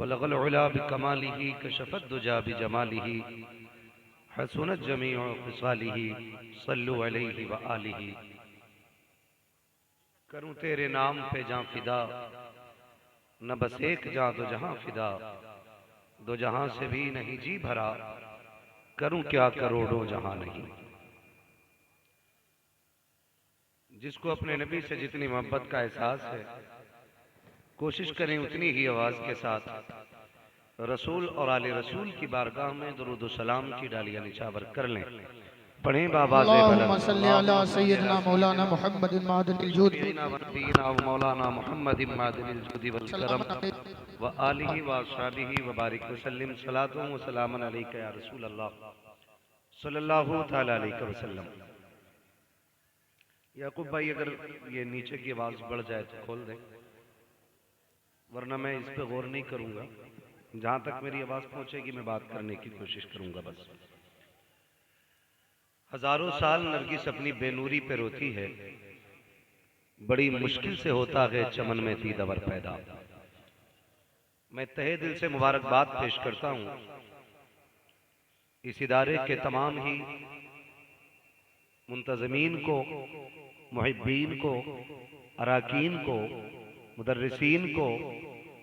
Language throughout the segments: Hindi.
बलगल उला बिकमालिही कशफत दुजा बिजमालिही हसनत जमीउ खिसालिही सल्लु अलैहि व आलिही। करूं तेरे नाम पे जां फिदा, न बस एक जां दो जहां फिदा, दो जहां से भी नहीं जी भरा, करूं क्या करोड़ों जहां नहीं। जिसको अपने नबी से जितनी मोहब्बत का एहसास है, कोशिश करें उतनी ही आवाज के साथ रसूल और आले रसूल की बारगाह में दुरूद व सलाम की डालियां निछावर कर लें। पढ़ें बाबाज़ अल्लाहुम्मा सल्ली अला सय्यदना मौलाना मुहम्मदिन मादिनिल जूद मौलाना मुहम्मद मादिनिल जूद वल करम व आलिहि व अस्हाबिहि व बारिक वसल्लम सलातु व सलामन अलैका या रसूल अल्लाह सल्लल्लाहु तआला अलैहि वसल्लम। याकूब भाई, अगर ये नीचे की आवाज बढ़ जाए तो खोल दें, वरना मैं इस पे गौर नहीं करूंगा। जहां तक मेरी आवाज पहुंचेगी मैं बात करने की कोशिश करूंगा बस। हजारों साल नरगिस अपनी बेनूरी पे रोती है, बड़ी मुश्किल से होता है चमन में दीदवर पैदा। मैं तहे दिल से मुबारकबाद पेश करता हूं इस इदारे के तमाम ही मुंतज़मीन को, मुहिब्बीन को, अराकीन को, मुदर्रिसीन को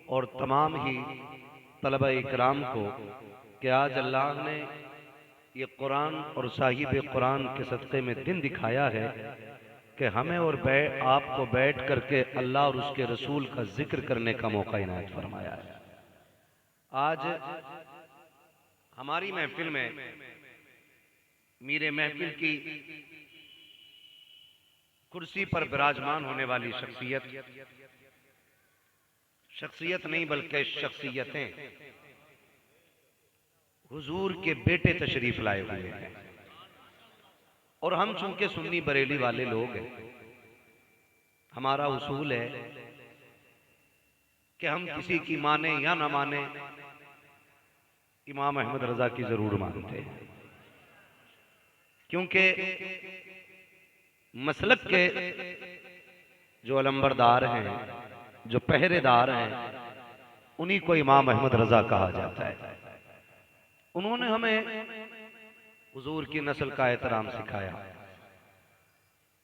और तमाम ही तलबा इकराम को कि आज अल्लाह ने ये कुरान और साहिब कुरान के सदक़े में दिन दिखाया है कि हमें और आपको बैठ करके अल्लाह और उसके रसूल का जिक्र करने का मौका इनायत फरमाया है। आज हमारी महफिल में मीरे महफिल की कुर्सी पर विराजमान होने वाली शख्सियत नहीं बल्कि शख्सियतें हुजूर के बेटे तशरीफ लाए हुए हैं। और हम चूंकि सुन्नी बरेली वाले लोग हैं, हमारा उसूल है कि हम किसी की माने या ना माने, इमाम अहमद रजा की जरूर मानते हैं, क्योंकि मसलक के जो अलंबरदार हैं, जो पहरेदार हैं, उन्हीं को इमाम अहमद रजा कहा जाता है। उन्होंने हमें हुजूर की नस्ल का एहतराम सिखाया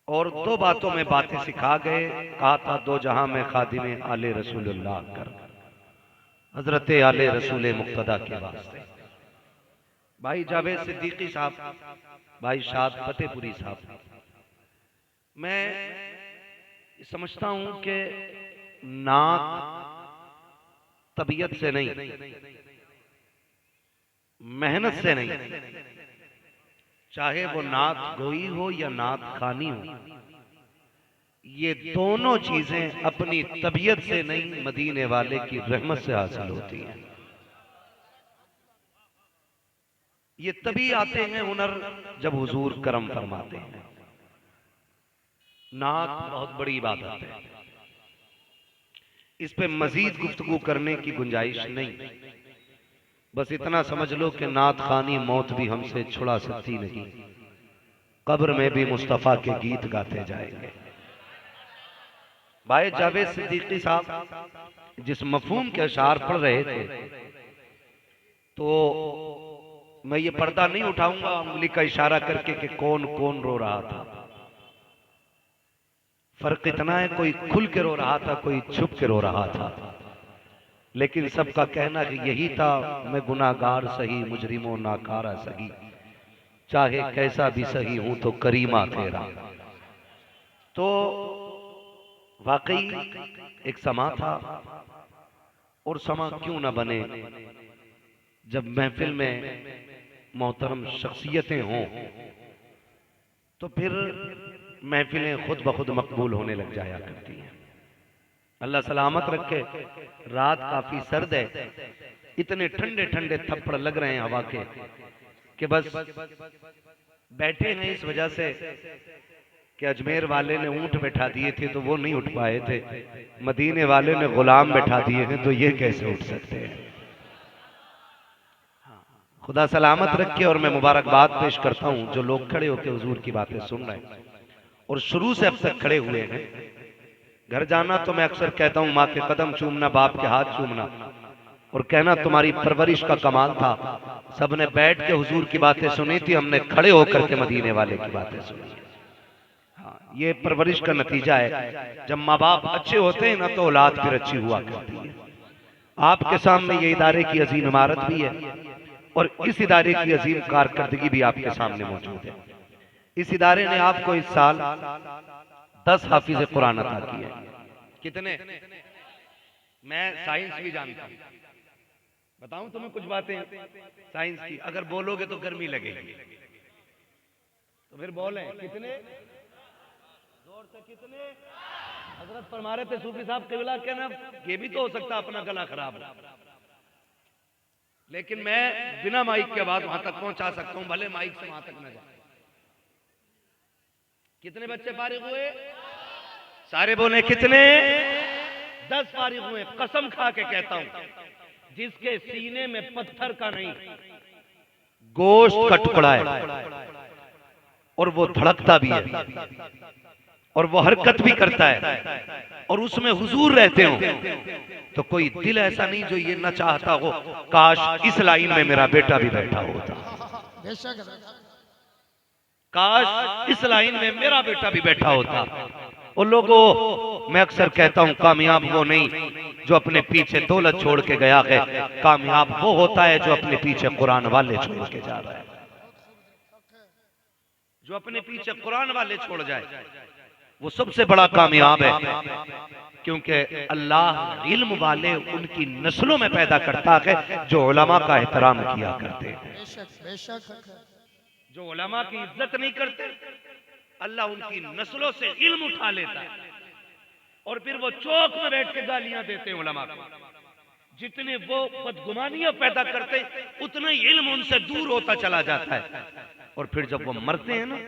और दो बातों में बातें सिखा गए। कहा था दो जहां में खादिमे आले रसूलुल्लाह कर, हजरत आले रसूल मुक्तदा के वास्ते। भाई जावेद सिद्दीकी साहब, भाई शाद फतेहपुरी साहब, मैं समझता हूं कि नात तबीयत से नहीं, मेहनत से नहीं, चाहे वो नात गोई हो या नात खानी हो, ये दोनों चीजें अपनी तबीयत से नहीं, मदीने वाले की रहमत से हासिल होती हैं। ये तभी आते हैं हुनर जब हुजूर करम फरमाते हैं। नात बहुत बड़ी इबादत है, इस पे मजीद गुफ्तगू करने की गुंजाइश नहीं। बस इतना समझ लो कि नात खानी मौत भी हमसे छुड़ा सकती नहीं, कब्र में भी मुस्तफा के गीत गाते जाएंगे। भाई जावेद सिद्दीकी साहब जिस मफहूम के अशार पढ़ रहे थे, तो मैं ये पर्दा नहीं उठाऊंगा उंगली का इशारा करके कि कौन कौन रो रहा था। फर्क इतना है, कोई खुल के रो रहा था, कोई छुप के रो रहा था, लेकिन सबका कहना कि यही था, मैं गुनाहगार सही, मुजरिमों नाकारा सही, चाहे कैसा भी सही हूं तो करीमा तेरा। तो वाकई एक समा था, और समा क्यों ना बने जब महफिल में मोहतरम शख्सियतें हों, तो फिर महफिलें खुद ब खुद मकबूल होने लग जाया करती हैं। अल्लाह सलामत रखे। रात काफी सर्द है, इतने ठंडे ठंडे थप्पड़ लग रहे हैं हवा के कि बस बैठे हैं इस वजह से कि अजमेर वाले ने ऊंट बैठा दिए थे तो वो नहीं उठ पाए थे, मदीने वाले ने गुलाम बैठा दिए हैं तो ये कैसे उठ सकते हैं। खुदा सलामत रखे। और मैं मुबारकबाद पेश करता हूं जो लोग खड़े होकर हुजूर की बातें सुन रहे हैं और शुरू से अब तक खड़े हुए हैं। घर जाना तो मैं अक्सर कहता हूं माँ के कदम चूमना, बाप के हाथ चूमना, और कहना तुम्हारी परवरिश का कमाल था। सबने बैठ के हुजूर की बातें सुनी थी, हमने खड़े होकर के मदीने वाले की बातें सुनी। हाँ, ये परवरिश का नतीजा है। जब माँ बाप अच्छे होते हैं ना तो औलाद फिर अच्छी हुआ करती है। आपके सामने ये इदारे की अजीम इमारत भी है और इस इदारे की अजीम कारकर्दगी भी आपके सामने मौजूद है। इस इदारे ने आपको इस साल 10 हाफिज कुरान अता किए। कितने? मैं साइंस भी जानता हूं, बताऊं तुम्हें कुछ बातें साइंस की। अगर बोलोगे तो गर्मी लगेगी, तो फिर बोले कितने जोर से, कितने? हजरत फरमा रहे थे सूफी साहब किबला के ना, ये भी तो हो सकता अपना गला खराब हो, लेकिन मैं बिना माइक के आवाज वहां तक पहुंचा सकता हूं, भले माइक से वहां तक न जाए। कितने बच्चे फारिग हुए? सारे बोले कितने? 10 फारिग हुए। कसम खा के कहता हूं, जिसके सीने में पत्थर का नहीं गोश्त का टुकड़ा है और वो धड़कता भी है और वो हरकत भी करता है और उसमें हुजूर रहते हो, तो कोई दिल ऐसा नहीं जो ये न चाहता हो काश इस लाइन में मेरा बेटा भी बैठा होता, काश इस लाइन में मेरा बेटा भी बैठा होता। और लोगों, मैं अक्सर कहता हूं कामयाब वो नहीं जो अपने पीछे दौलत छोड़ के गया है, कामयाब वो होता है जो अपने पीछे कुरान वाले छोड़ के जा रहा है। जो अपने पीछे कुरान वाले छोड़ जाए वो सबसे बड़ा कामयाब है, क्योंकि अल्लाह इल्म वाले उनकी नस्लों में पैदा करता है जो उलमा का एहतराम किया करते हैं। जो उलमा की इज्जत नहीं करते, अल्लाह उनकी नस्लों से इल्म उठा लेता है और फिर वो चौक में बैठ के गालियां देते हैं उलमा को। जितने वो बदगुमानियां पैदा करते उतना ही इल्म उनसे दूर होता चला जाता है। और फिर जब वो मरते हैं ना,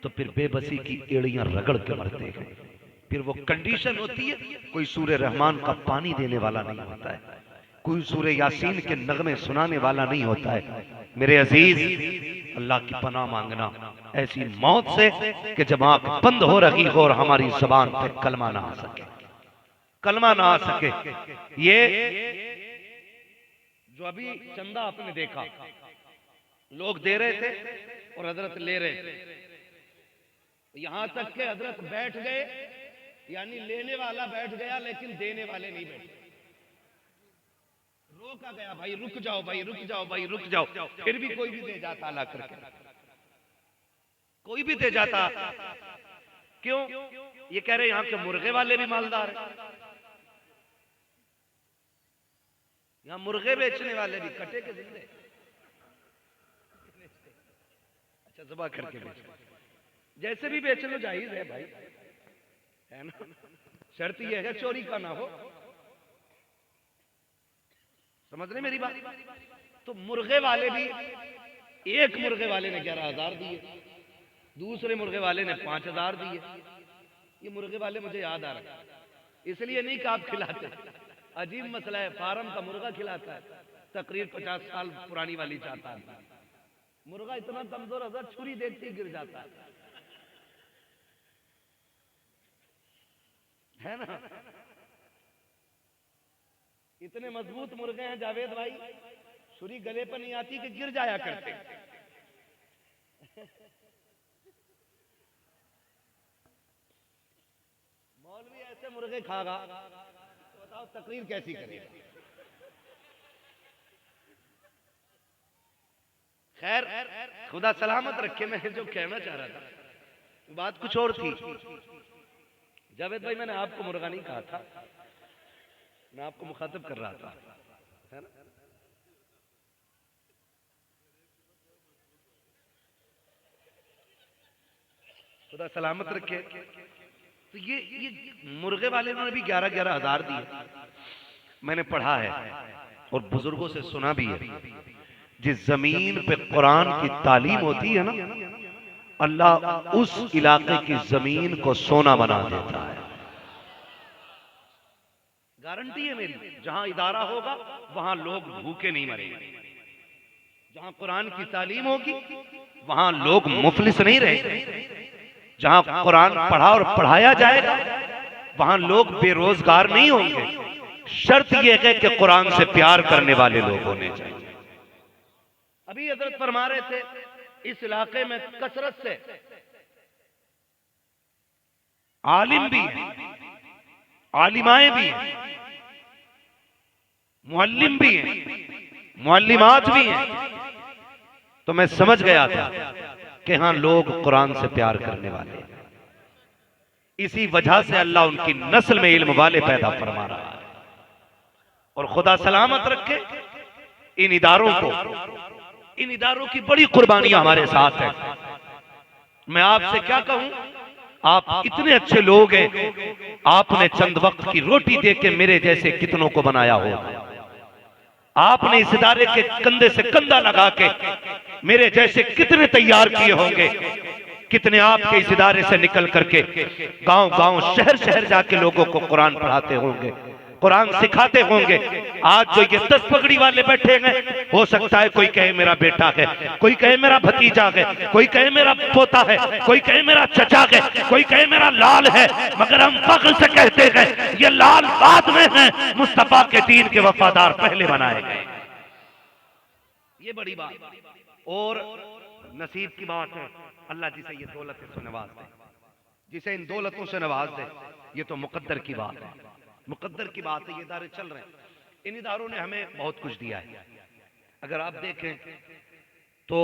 तो फिर बेबसी की एड़ियां रगड़ के मरते हैं। फिर वो कंडीशन होती है, कोई सूरे रहमान का पानी देने वाला नहीं होता है, कोई सूरे यासीन के नगमे सुनाने वाला नहीं होता है। मेरे अजीज, अल्लाह की पनाह मांगना ऐसी मौत से कि जब आंख बंद हो रही हो और हमारी जबान पे कलमा ना आ सके, कलमा ना आ सके। ये जो अभी चंदा आपने देखा, लोग दे रहे थे और हजरत ले रहे थे, यहां तक के हजरत बैठ गए, यानी लेने वाला बैठ गया लेकिन देने वाले नहीं बैठे। रोका गया, भाई रुक जाओ, भाई रुक जाओ, भाई रुक जाओ। फिर भी कोई भी दे जाता, ला करके कोई भी दे जाता। क्यों? ये कह रहे यहां के मुर्गे वाले भी मालदार हैं, यहां मुर्गे बेचने वाले भी कटे के जिंदे, अच्छा ज़बह करके बेच, जैसे भी बेच लो जायज है भाई, है ना। शर्त यह है चोरी का ना हो, समझ रहे मेरी बात। तो मुर्गे वाले भी, एक मुर्गे वाले ने 11,000 दिए, दूसरे मुर्गे वाले ने 5,000 दिए। ये मुर्गे वाले मुझे याद आ रहा है, इसलिए नहीं कि आप खिलाते, अजीब मसला है। फार्म का मुर्गा खिलाता है, तकरीर 50 साल पुरानी वाली चाहता है। मुर्गा इतना कमजोर है, छुरी देखती गिर जाता है ना। इतने मजबूत मुर्गे हैं जावेद भाई, छुरी गले पर नहीं आती कि गिर जाया करते। मौलवी ऐसे मुर्गे खागा तो बताओ तकरीर कैसी करेगा। खैर, खुदा सलामत रखे। मैं जो कहना चाह रहा था बात कुछ और थी। जावेद भाई, मैंने आपको मुर्गा नहीं कहा था, मैं आपको मुखातिब कर रहा था, है ना। खुदा सलामत रखे। तो ये मुर्गे वाले ने भी 11,000 दिए। मैंने पढ़ा है और बुजुर्गों से सुना भी है, जिस जमीन पे कुरान की तालीम होती है ना, अल्लाह उस इलाके की जमीन को सोना बना देता है। गारंटी है मेरी। जहां इदारा होगा वहां लोग भूखे नहीं मरेंगे, जहां कुरान की तालीम होगी वहां लोग मुफलिस नहीं रहेंगे, जहां कुरान पढ़ा और पढ़ाया जाएगा वहां लोग बेरोजगार नहीं होंगे, शर्त यह है कि कुरान से प्यार करने वाले लोग होने चाहिए। अभी हजरत फरमा रहे थे इस इलाके में कसरत से आलिम भी हैं, आलिमाएं भी हैं, मुअल्लिम भी हैं, मुअल्लिमात भी हैं। तो मैं समझ गया था कि हाँ लोग कुरान से प्यार करने वाले हैं। इसी वजह से अल्लाह उनकी नस्ल में इल्म वाले पैदा फरमा रहा है। और खुदा सलामत रखे इन इदारों को, इन इदारों की बड़ी कुर्बानियां हमारे साथ है। मैं आपसे क्या कहूं, आप इतने अच्छे लोग हैं, आपने चंद वक्त की रोटी दे के मेरे जैसे कितनों को बनाया हो। आपने इस इदारे के कंधे से कंधा लगा के मेरे जैसे कितने तैयार किए होंगे। कितने आपके इस इदारे से निकल करके गांव गांव शहर शहर जाके लोगों को कुरान पढ़ाते होंगे, कुरान सिखाते होंगे। आज जो ये 10 पगड़ी वाले बैठे हैं, हो सकता है कोई कहे मेरा बेटा है, कोई कहे मेरा भतीजा है, कोई कहे मेरा पोता है, कोई कहे मेरा चचा है, कोई कहे मेरा लाल है, मगर हम फख्र से कहते हैं ये लाल बाद में है, मुस्तफा के दीन के वफादार पहले बनाए गए। ये बड़ी बात और नसीब की बात है। अल्लाह जिसे ये दौलत से नवाज दे, जिसे इन दौलतों से नवाज दे, ये तो मुकद्दर की बात है, मुकद्दर की बात है। ये इदारे चल रहे हैं, इन इदारों ने हमें बहुत कुछ दिया है। अगर आप देखें तो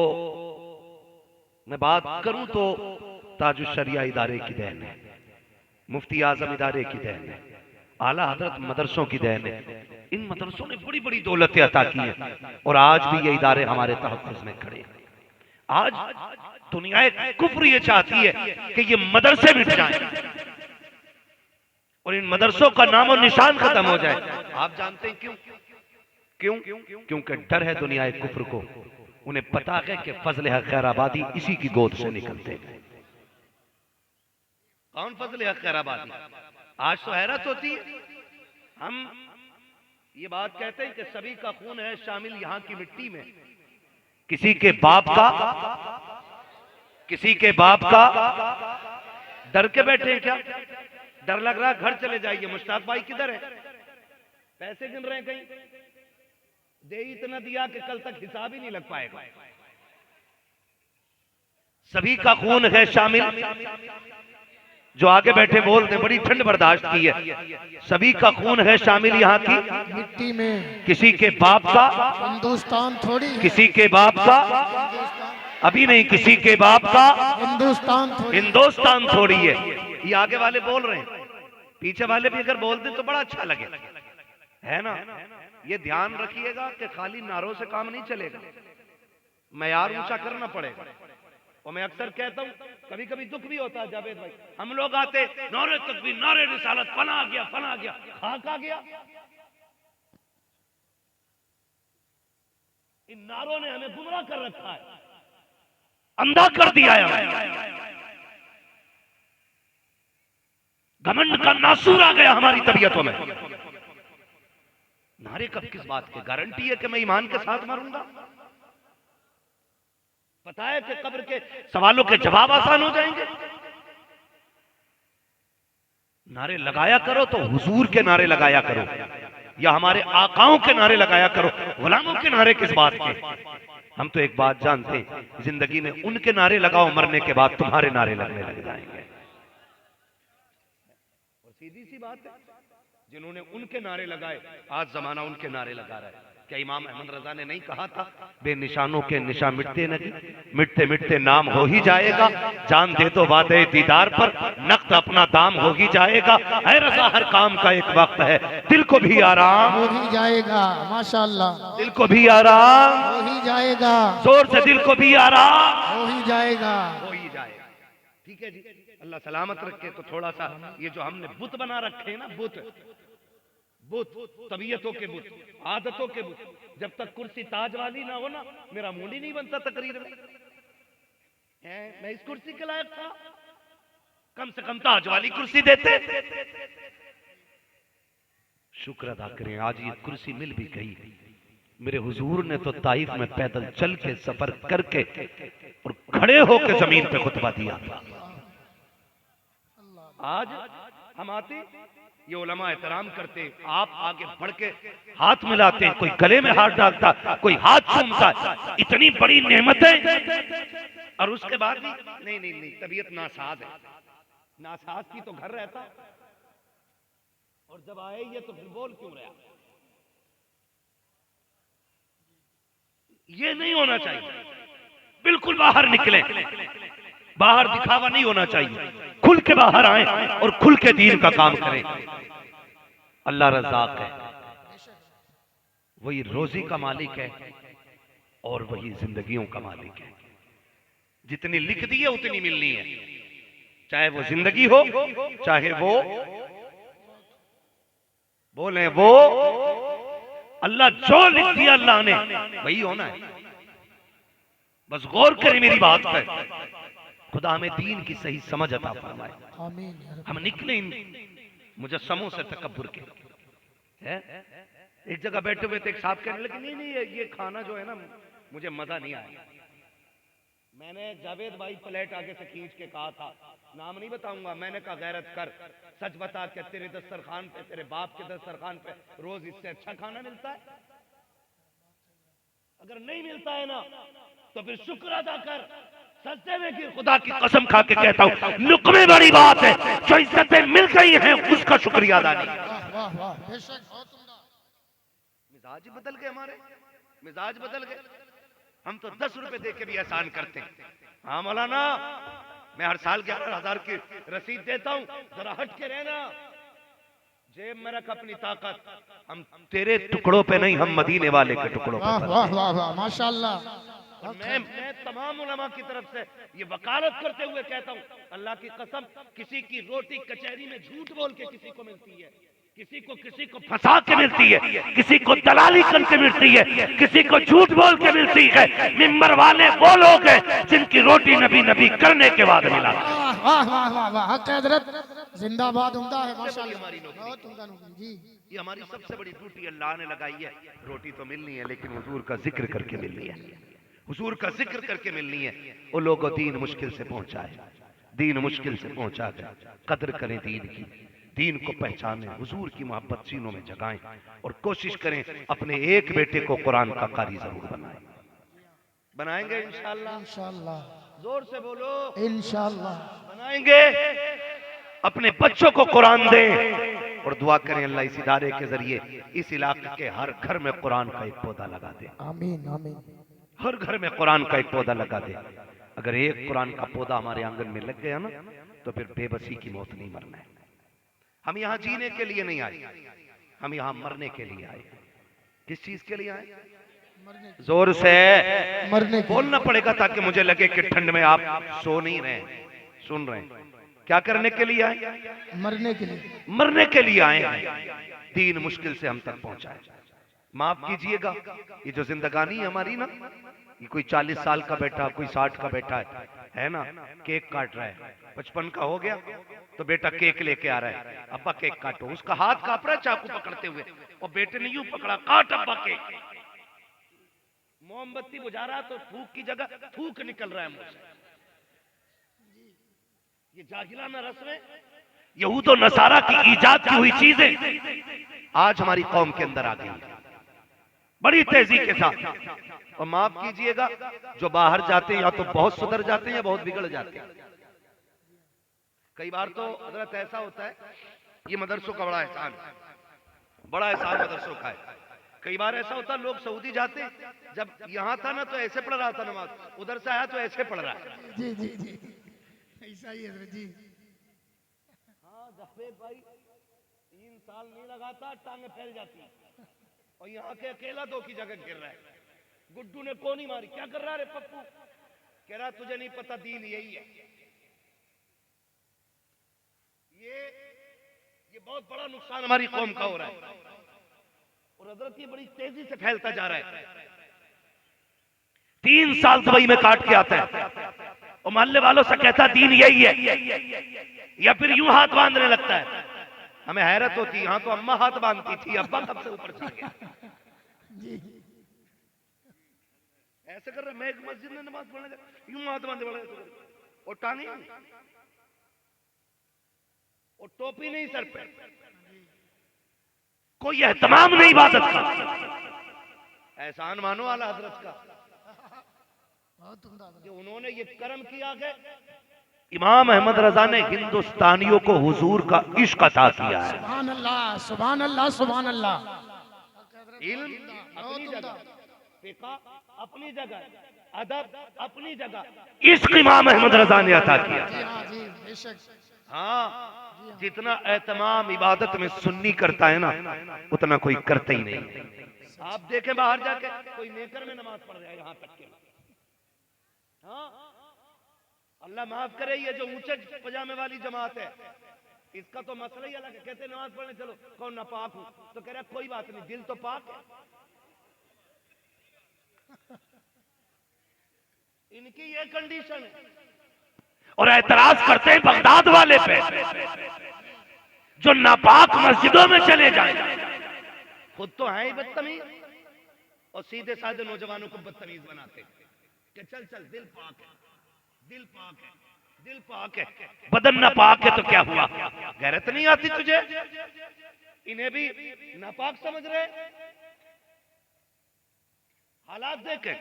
मैं बात करूं तो ताजुश शरिया इदारे की देन है, मुफ्ती आजम इदारे की देन है, आला हजरत मदरसों की देन है। इन मदरसों ने बड़ी बड़ी दौलतें अता की है और आज भी ये इदारे हमारे तहफ़्फ़ुज़ में खड़े हैं। आज दुनिया कुफ्र ये चाहती है कि ये मदरसे मिट जाएं और इन मदरसों का नामो निशान खत्म हो जाए। आप जानते हैं क्यों? क्यों? क्योंकि डर है दुनिया कुफ्र को। उन्हें पता है कि फजल हक खैराबादी इसी की गोद से निकलते हैं। कौन फजल हक खैराबादी? आज तो हैरत होती है, हम ये बात कहते हैं कि सभी का खून है शामिल यहाँ की मिट्टी में। किसी के बाप का, किसी के बाप का डर के बैठे हैं क्या? डर लग रहा है घर चले जाइए। मुश्ताक भाई किधर है? पैसे गिन रहे हैं कहीं? दे इतना दिया कि कल तक हिसाब ही नहीं लग पाएगा। सभी का खून है शामिल, जो आगे बैठे बोलते बड़ी ठंड बर्दाश्त की है। सभी का खून है शामिल यहाँ की मिट्टी में। किसी के बाप का हिंदुस्तान थोड़ी है, किसी के बाप का अभी नहीं, किसी के बाप का हिंदुस्तान थोड़ी है। ये आगे वाले बोल रहे हैं, पीछे वाले भी अगर बोल दें तो बड़ा अच्छा लगे, है ना? ये ध्यान रखिएगा कि खाली नारों से काम नहीं चलेगा, मयार ऊंचा करना पड़ेगा। और मैं अक्सर कहता हूं, कभी कभी दुख भी होता है जावेद भाई, हम लोग आते नारे तकबीर, नारे रिसालत, फना गया, फना गया, खाका गया। इन नारों ने हमें गुमराह कर रखा है, अंधा कर दिया है। घमंड का नासूर आ गया हमारी तबीयतों में। नारे कब किस बात के? गारंटी है कि मैं ईमान के साथ मरूंगा? पता है कि कब्र के सवालों के जवाब आसान हो जाएंगे? नारे लगाया करो तो हुजूर के नारे लगाया करो, या हमारे आकाओं के नारे लगाया करो। गुलामों के नारे किस बात के? हम तो एक बात जानते हैं, जिंदगी में उनके नारे लगाओ, मरने के बाद तुम्हारे नारे लगने लग जाएंगे। और सीधी सी बात है, जिन्होंने उनके नारे लगाए आज जमाना उनके नारे लगा रहा है। क्या इमाम अहमद रजा ने नहीं कहा था, बेनिशानों के निशा मिटते नहीं, मिटते मिटते नाम हो ही जाएगा। जान दे दो वादे दीदार पर, नक़्द अपना दाम हो ही जाएगा। है रजा हर काम का एक वक्त है, दिल को भी आराम हो ही जाएगा। माशाअल्लाह, दिल को भी आराम हो ही जाएगा, जोर से दिल को भी आराम हो ही जाएगा, हो ही जाएगा। ठीक है जी, अल्लाह सलामत रखे। तो थोड़ा सा ये जो हमने बुत बना रखे हैं ना, बुत तबीयतों के बुत, आदतों के बुत, जब तक कुर्सी ताज वाली ना हो ना, मेरा मूड ही नहीं बनता तकरीर में। मैं इस कुर्सी के लायक था, कम से कम ताज वाली कुर्सी देते। शुक्र अदा करें आज ये कुर्सी मिल भी गई। मेरे हुजूर ने तो ताइफ में पैदल चल के सफर करके और खड़े होकर जमीन पे खुतबा दिया था। आज हम आते ये उलमा एहतराम करते, आप आगे बढ़ के हाथ मिलाते, कोई गले में हाथ डालता, कोई हाथ चूमता, इतनी बड़ी नेमत है। और उसके बाद भी नहीं नहीं नहीं, तबीयत नासाज है। नासाज की तो घर रहता, और जब आए ये तो फिर बोल क्यों रहा? ये नहीं होना चाहिए। बिल्कुल बाहर निकले, बाहर दिखावा नहीं होना चाहिए, खुल के बाहर आए और खुल के दीन का काम करें। अल्लाह रज़ाक है, वही रोजी का मालिक है और वही जिंदगियों का मालिक है। जितनी लिख दी है उतनी मिलनी है, चाहे वो जिंदगी हो, चाहे वो बोले वो अल्लाह जो लिख दिया अल्लाह ने वही होना है। बस गौर करें मेरी बात पर। खुदा हमें दीन की सही समझ अता फरमाए। आमीन। हम निकले इन मुजस्समों से तकब्बुर के। है? एक जगह बैठे हुए थे, एक साहब कहने लगे नहीं नहीं ये खाना जो है ना मुझे मजा नहीं आया। मैंने जावेद भाई प्लेट आगे से खींच के कहा था, नाम नहीं बताऊंगा, मैंने कहा गैरत कर, सच बता के तेरे दस्तरखान पे, तेरे बाप के दस्तरखान पे रोज इससे अच्छा खाना मिलता है? अगर नहीं मिलता है ना तो फिर शुक्र अदा कर। सच्चे में कि खुदा की कसम खा के कहता हूँ, लुक़मे बड़ी बात है, जो इज्जतें मिल गई हैं उसका शुक्रिया अदा नहीं। वाह वाह, बेशक बहुत उम्दा। मिजाज ही बदल गए, हमारे मिजाज बदल गए। हम तो 10 रुपए दे के भी एहसान करते हैं। हाँ मौलाना, मैं हर साल 11,000 की रसीद देता हूँ, जरा हट के रहना, जेब में रख अपनी ताकत। हम तेरे टुकड़ों पे नहीं, हम मदीने वाले के टुकड़ों वाह पे। वाह वाह वाह, माशाअल्लाह। और मैं तमाम उलमा की तरफ से ये वकालत करते हुए कहता हूँ, अल्लाह की कसम, किसी की रोटी कचहरी में झूठ बोल के किसी को मिलती है, किसी को फंसा के मिलती है, किसी को दलाली करके मिलती है, किसी को झूठ बोल के मिलती है। मिंबर वाले वो लोग हैं जिनकी रोटी नबी नबी करने के बाद मिला। वाह वाह वाह वाह वाह, हक हजरत जिंदाबाद, उम्दा है माशाअल्लाह, बहुत उम्दा नौकरी जी। ये हमारी सबसे बड़ी ड्यूटी अल्लाह ने लगाई है। रोटी तो मिलनी है लेकिन हुजूर का जिक्र करके मिलनी है, हुजूर का जिक्र करके मिलनी है। वो लोग दीन मुश्किल से पहुंचाए, दीन मुश्किल से पहुंचा दे, कदर करें दीन की, दीन को पहचानें, हुजूर की मोहब्बत सीनों में जगाएं और कोशिश करें अपने एक बेटे को कुरान का कारी जरूर बनाएं। बनाएंगे इंशाअल्लाह, इंशाअल्लाह, जोर से बोलो इंशाअल्लाह बनाएंगे। अपने बच्चों को कुरान दें और दुआ करें अल्लाह इस इदारे के जरिए इस इलाके के हर घर में कुरान का एक पौधा लगा दे। आमीन आमीन। हर घर में कुरान का एक पौधा लगा दे। अगर एक कुरान का पौधा हमारे आंगन में लग गया ना तो फिर बेबसी की मौत नहीं मरना है। हम यहाँ जीने के लिए नहीं आए, हम यहाँ मरने के लिए आए। किस चीज के लिए आए? जोर से मरने की। बोलना पड़ेगा ताकि मुझे लगे कि ठंड में आप सो नहीं रहे, सुन रहे हैं। क्या करने के लिए आए? मरने के लिए। मरने के लिए आए हैं। दीन मुश्किल से हम तक पहुंचाए। माफ कीजिएगा, ये जो जिंदगानी है हमारी ना, ये कोई 40 साल का बैठा, कोई 60 का बैठा है ना, केक काट रहा है, 55 का हो गया तो बेटा केक लेके आ रहा है, अब्बा केक काटो, उसका हाथ कांप रहा है चाकू पकड़ते हुए, और बेटे ने यूं पकड़ा, काट अब्बा केक। मोमबत्ती बुझा रहा तो फूक की जगह थूक निकल रहा है मुंह से। ये जाहिलाना रस्में, यहूद और नसारा की इजाद की हुई चीजें आज हमारी कौम के अंदर आ गई बड़ी तेजी के साथ। और माफ कीजिएगा, जो बाहर जाते हैं या तो बहुत सुधर जाते हैं या बहुत बिगड़ जाते हैं। कई बार तो हजरत ऐसा होता है, ये मदरसों का बड़ा एहसान है, बड़ा एहसान मदरसों का है। कई बार ऐसा होता है, लोग सऊदी जाते, जब यहाँ था ना तो ऐसे पढ़ रहा था नमाज, उधर से आया तो ऐसे पढ़ रहा है। जी जी जी, ऐसा ही है जी। हाँ जावेद भाई, 3 साल नहीं लगाता टांगे फैल जाती, और यहाँ के अकेला 2 की जगह गिर रहा है। गुड्डू ने कोनी मारी, क्या कर रहा है पप्पू? कह रहा तुझे नहीं पता, दीन यही है। ये बहुत बड़ा नुकसान हमारी कौम का हो रहा है, और हजरत ये बड़ी तेजी से फैलता जा रहा है। 3 साल दुबई में काट के आता है और मोहल्ले वालों से कहता दीन यही है, या फिर यूं हाथ बांधने लगता है। हमें हैरत होती, यहाँ तो अम्मा हाथ बांधती थी, अब्बा कब से ऊपर चढ़ गया। जी ऐसे कर रहे, मैं एक मस्जिद में नमाज पढ़ने यूं हाथ बांधे बड़े, और टांगे और टोपी नहीं सर पे, कोई एहतमाम नहीं इबादत का। एहसान मानो आला हजरत का बहुत उम्दा हजरत। कि उन्होंने ये कर्म किया कि इमाम अहमद रजा ने हिंदुस्तानियों को हुजूर का इश्क अता किया है। सुभान अल्लाह, सुभान अल्लाह, सुभान अल्लाह। इल्म अपनी जगह, फिक़ह अपनी जगह, अदब अपनी जगह, इश्क इमाम अहमद रजा ने अता किया। जी हाँ जी, बेशक। हाँ, जितना एहतमाम इबादत में सुन्नी करता है ना, उतना कोई करता ही नहीं। आप देखें बाहर जाके कोई नेकर में नमाज पढ़ रहा है यहाँ तक के। हाँ, अल्लाह माफ करे, ये जो ऊंचे पजामे वाली जमात है, इसका तो मसला ही अलग है। कहते नमाज पढ़ने चलो, कौन नापाक हूं, तो कह रहा कोई बात नहीं, दिल तो पाक है। इनकी ये कंडीशन है। और एतराज करते हैं बगदाद वाले पे, जो नापाक मस्जिदों में चले जाएं। खुद तो हैं ही बदतमीज और सीधे साधे नौजवानों को बदतमीज बनाते हैं कि चल चल, दिल पाक है, दिल पाक है, दिल पाक है, बदन नापाक है तो क्या हुआ, गैरत नहीं आती तुझे? इन्हें भी नापाक समझ रहे। हालात देखे,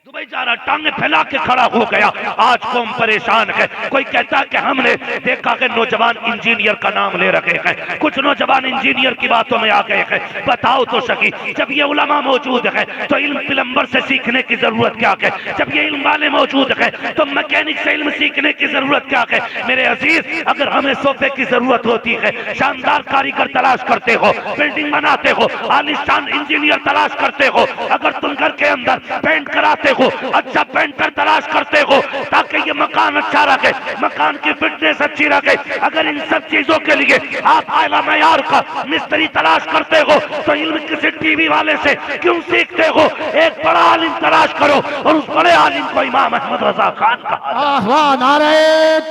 दुबई जा रहा, टांगे फैला के खड़ा हो गया। आज कौम परेशान है। कोई कहता है कि हमने देखा कि नौजवान इंजीनियर का नाम ले रखे हैं, कुछ नौजवान इंजीनियर की बातों में आ गए हैं। बताओ तो सही, जब ये उलमा मौजूद है तो इल्म प्लम्बर से सीखने की जरूरत क्या है? जब ये इल्म वाले मौजूद है तो मैकेनिक से इल्म सीखने की जरूरत क्या है? मेरे अजीज, अगर हमें सोफे की जरूरत होती है, शानदार कारीगर तलाश करते हो, बिल्डिंग बनाते हो, आलिशान इंजीनियर तलाश करते हो, अगर तुम घर के अंदर पेंट कराते हो, अच्छा पेंटर तलाश करते हो ताकि ये मकान अच्छा रखे, मकान की फिटनेस अच्छी रखे, अगर इन सब चीजों के लिए आप आला मयार का मिस्त्री तलाश करते हो तो इल्म किसी टीवी वाले से क्यों सीखते हो? एक बड़ा आलिम तलाश करो और उस बड़े आलिम को इमाम अहमद रजा खान कहा। वाह वाह, नारे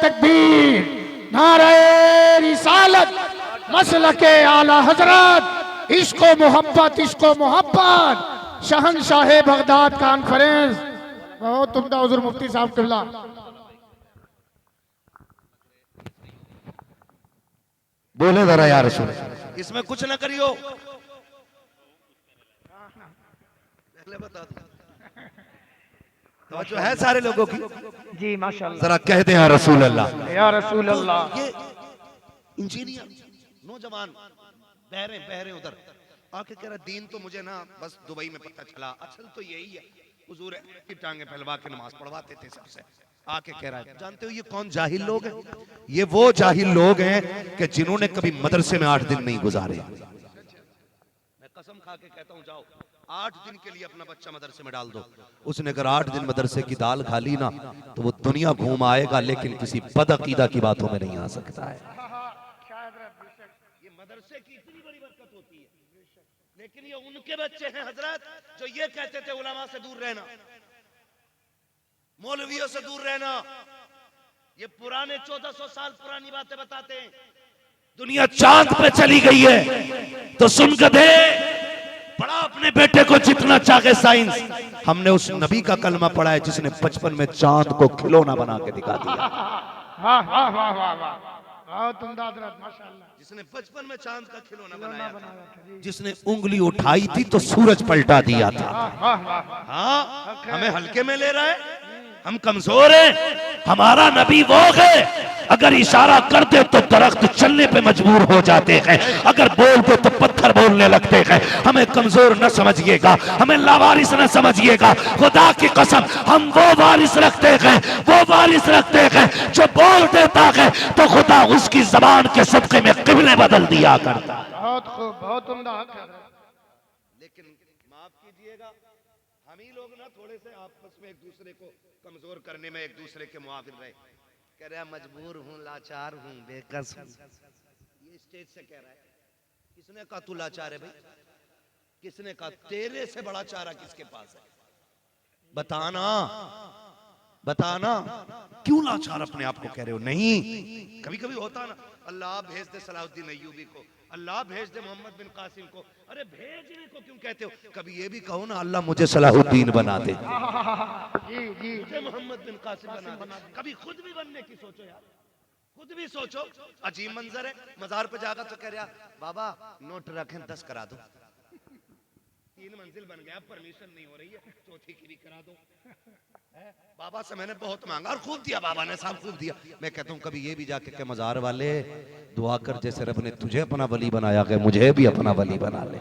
तकबीर, नारे रिसालत, मसलके आला हजरत, इश्को मोहब्बत, इश्को मोहब्बत, शहंशाह बगदाद कॉन्फ्रेंस। बहुत उम्दा हुजूर मुफ्ती साहब किबला। बोले जरा यार रसूल, इसमें कुछ ना करियो, पहले बता दो तो जो है सारे लोगों की। जी माशाल्लाह, जरा कहते हैं रसूल अल्लाह, या रसूल अल्लाह। ये इंजीनियर नौजवान बहरे उधर आके कह रहा, दीन तो मुझे ना बस दुबई में पता चला, असल तो यही है, हुजूर की टांगे फैलवा के नमाज पढ़वाते थे सबसे। आके कह रहा है, जानते हो ये कौन जाहिल लोग हैं? ये वो जाहिल लोग हैं कि जिन्होंने कभी मदरसे में 8 दिन नहीं गुजारे। मैं कसम खा के कहता हूँ, जाओ 8 दिन के लिए अपना बच्चा मदरसे में डाल दो। उसने अगर 8 दिन मदरसे की दाल खा ली ना तो वो दुनिया घूम आएगा, लेकिन किसी बदअकीदा की बातों में नहीं आ सकता है। ये मदरसे की इतनी बड़ी बरकत होती है, लेकिन ये उनके बच्चे हैं हजरत जो ये कहते थे उलमा से दूर रहना, मौलवियों से दूर रहना। ये पुराने 1400 साल पुरानी बातें बताते हैं। दुनिया चांद पे चली गई है तो सुन गधे, पढ़ा अपने बेटे को जितना चाहे साइंस। हमने उस नबी का कलमा पढ़ा है जिसने 55 में चांद को खिलौना बना के दिखा दिया। वाह वाह वाह वाह वाह, बहुत उम्दा हजरत माशाल्लाह। जिसने 55 में चांद का खिलौना बनाया बनाया था, था, जिसने उंगली उठाई थी तो सूरज पलटा दिया था। वाह वाह वाह। हाँ, हमें हल्के में ले रहा है, हम कमजोर हैं। हमारा नबी वो है, अगर इशारा कर दे तो दरख्त चलने पे मजबूर हो जाते हैं, अगर बोल दे तो पत्थर बोलने लगते हैं। हमें कमजोर न समझिएगा, हमें लावारिस न समझिएगा। खुदा की कसम, हम वो वारिस रखते हैं, वो वारिस रखते हैं जो बोल देता है तो खुदा उसकी जबान के सदके में किबले बदल दिया करता। बहुत खूब, बहुत उम्दा। लेकिन माफ कीजिएगा, हम ही लोग ना थोड़े से आपस में एक दूसरे को कमजोर करने में एक दूसरे के मुआविन रहे। कह रहा मजबूर हूँ, लाचार हूँ, बेकस हूँ। ये स्टेज से कह रहा है। किसने कहा तू लाचार है भाई? किसने कहा? तेरे से बड़ा चारा किसके पास है? बताना, बताना, क्यों लाचार अपने आप को कह रहे हो? नहीं, कभी कभी होता ना, अल्लाह भेज दे सलाहुद्दीन अय्यूबी को, अल्लाह भेज दे मोहम्मद बिन कासिम को। अरे भेजने को क्यों कहते हो? कभी ये भी कहो ना, अल्लाह मुझे सलाहुद्दीन बना दे, जी जी, मुझे मोहम्मद बिन कासिम बना दे। कभी खुद भी बनने की सोचो यार। खुद भी सोचो, अजीब मंजर है। मजार पे जाकर तो कह रहा बाबा नोट रखें 10 करा दो। 3 मंजिल बन गया, परमिशन नहीं हो रही है, चौथी की भी करा दो। बाबा से मैंने बहुत मांगा और खूब दिया, बाबा ने साहब खूब दिया। मैं कहता हूँ कभी ये भी जाके के मजार वाले दुआ कर, जैसे रब ने तुझे अपना वली बनाया गया मुझे भी अपना वली बना ले।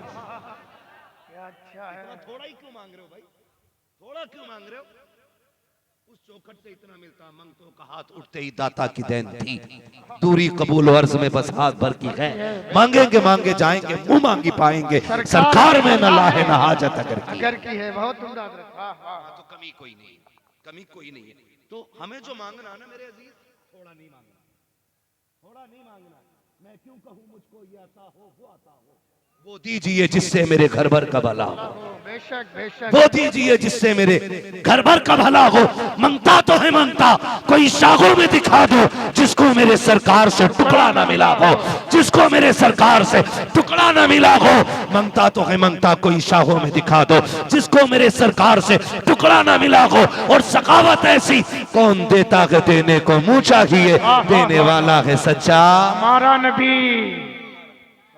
अच्छा है। थोड़ा ही क्यों मांग रहे हो भाई, थोड़ा क्यों मांग रहे हो? उस चौखट से इतना मिलता, मंगतों का हाथ उठते ही दाता की देन थी। दूरी कबूल अर्ज में बस हाथ भर की है, मांगेंगे मांगे जाएंगे, मुंह मांगी पाएंगे, सरकार में न लाहे न हाजत अगर की है। बहुत उम्दा हजरत। वाह वाह। तो कमी कोई नहीं, कमी कोई नहीं है। तो हमें जो मांगना ना मेरे अजीज, थोड़ा नहीं मांगना, थोड़ा नहीं मांगना। मैं क्यों कहूँ मुझको ये आता हो वो आता हो, वो दीजिए जिससे मेरे घर भर का भला हो। बेशक बेशक। वो दीजिए जिससे मेरे घर भर का भला हो। मंगता तो है मंगता, कोई शाखों में दिखा दो जिसको मेरे सरकार से टुकड़ा ना मिला हो, जिसको मेरे सरकार से टुकड़ा ना मिला हो। मंगता तो है मंगता, कोई शाखों में दिखा दो जिसको मेरे सरकार से टुकड़ा ना मिला हो। और सखावत ऐसी कौन देता है, देने को मुंह चाहिए, देने वाला है सच्चा हमारा नबी।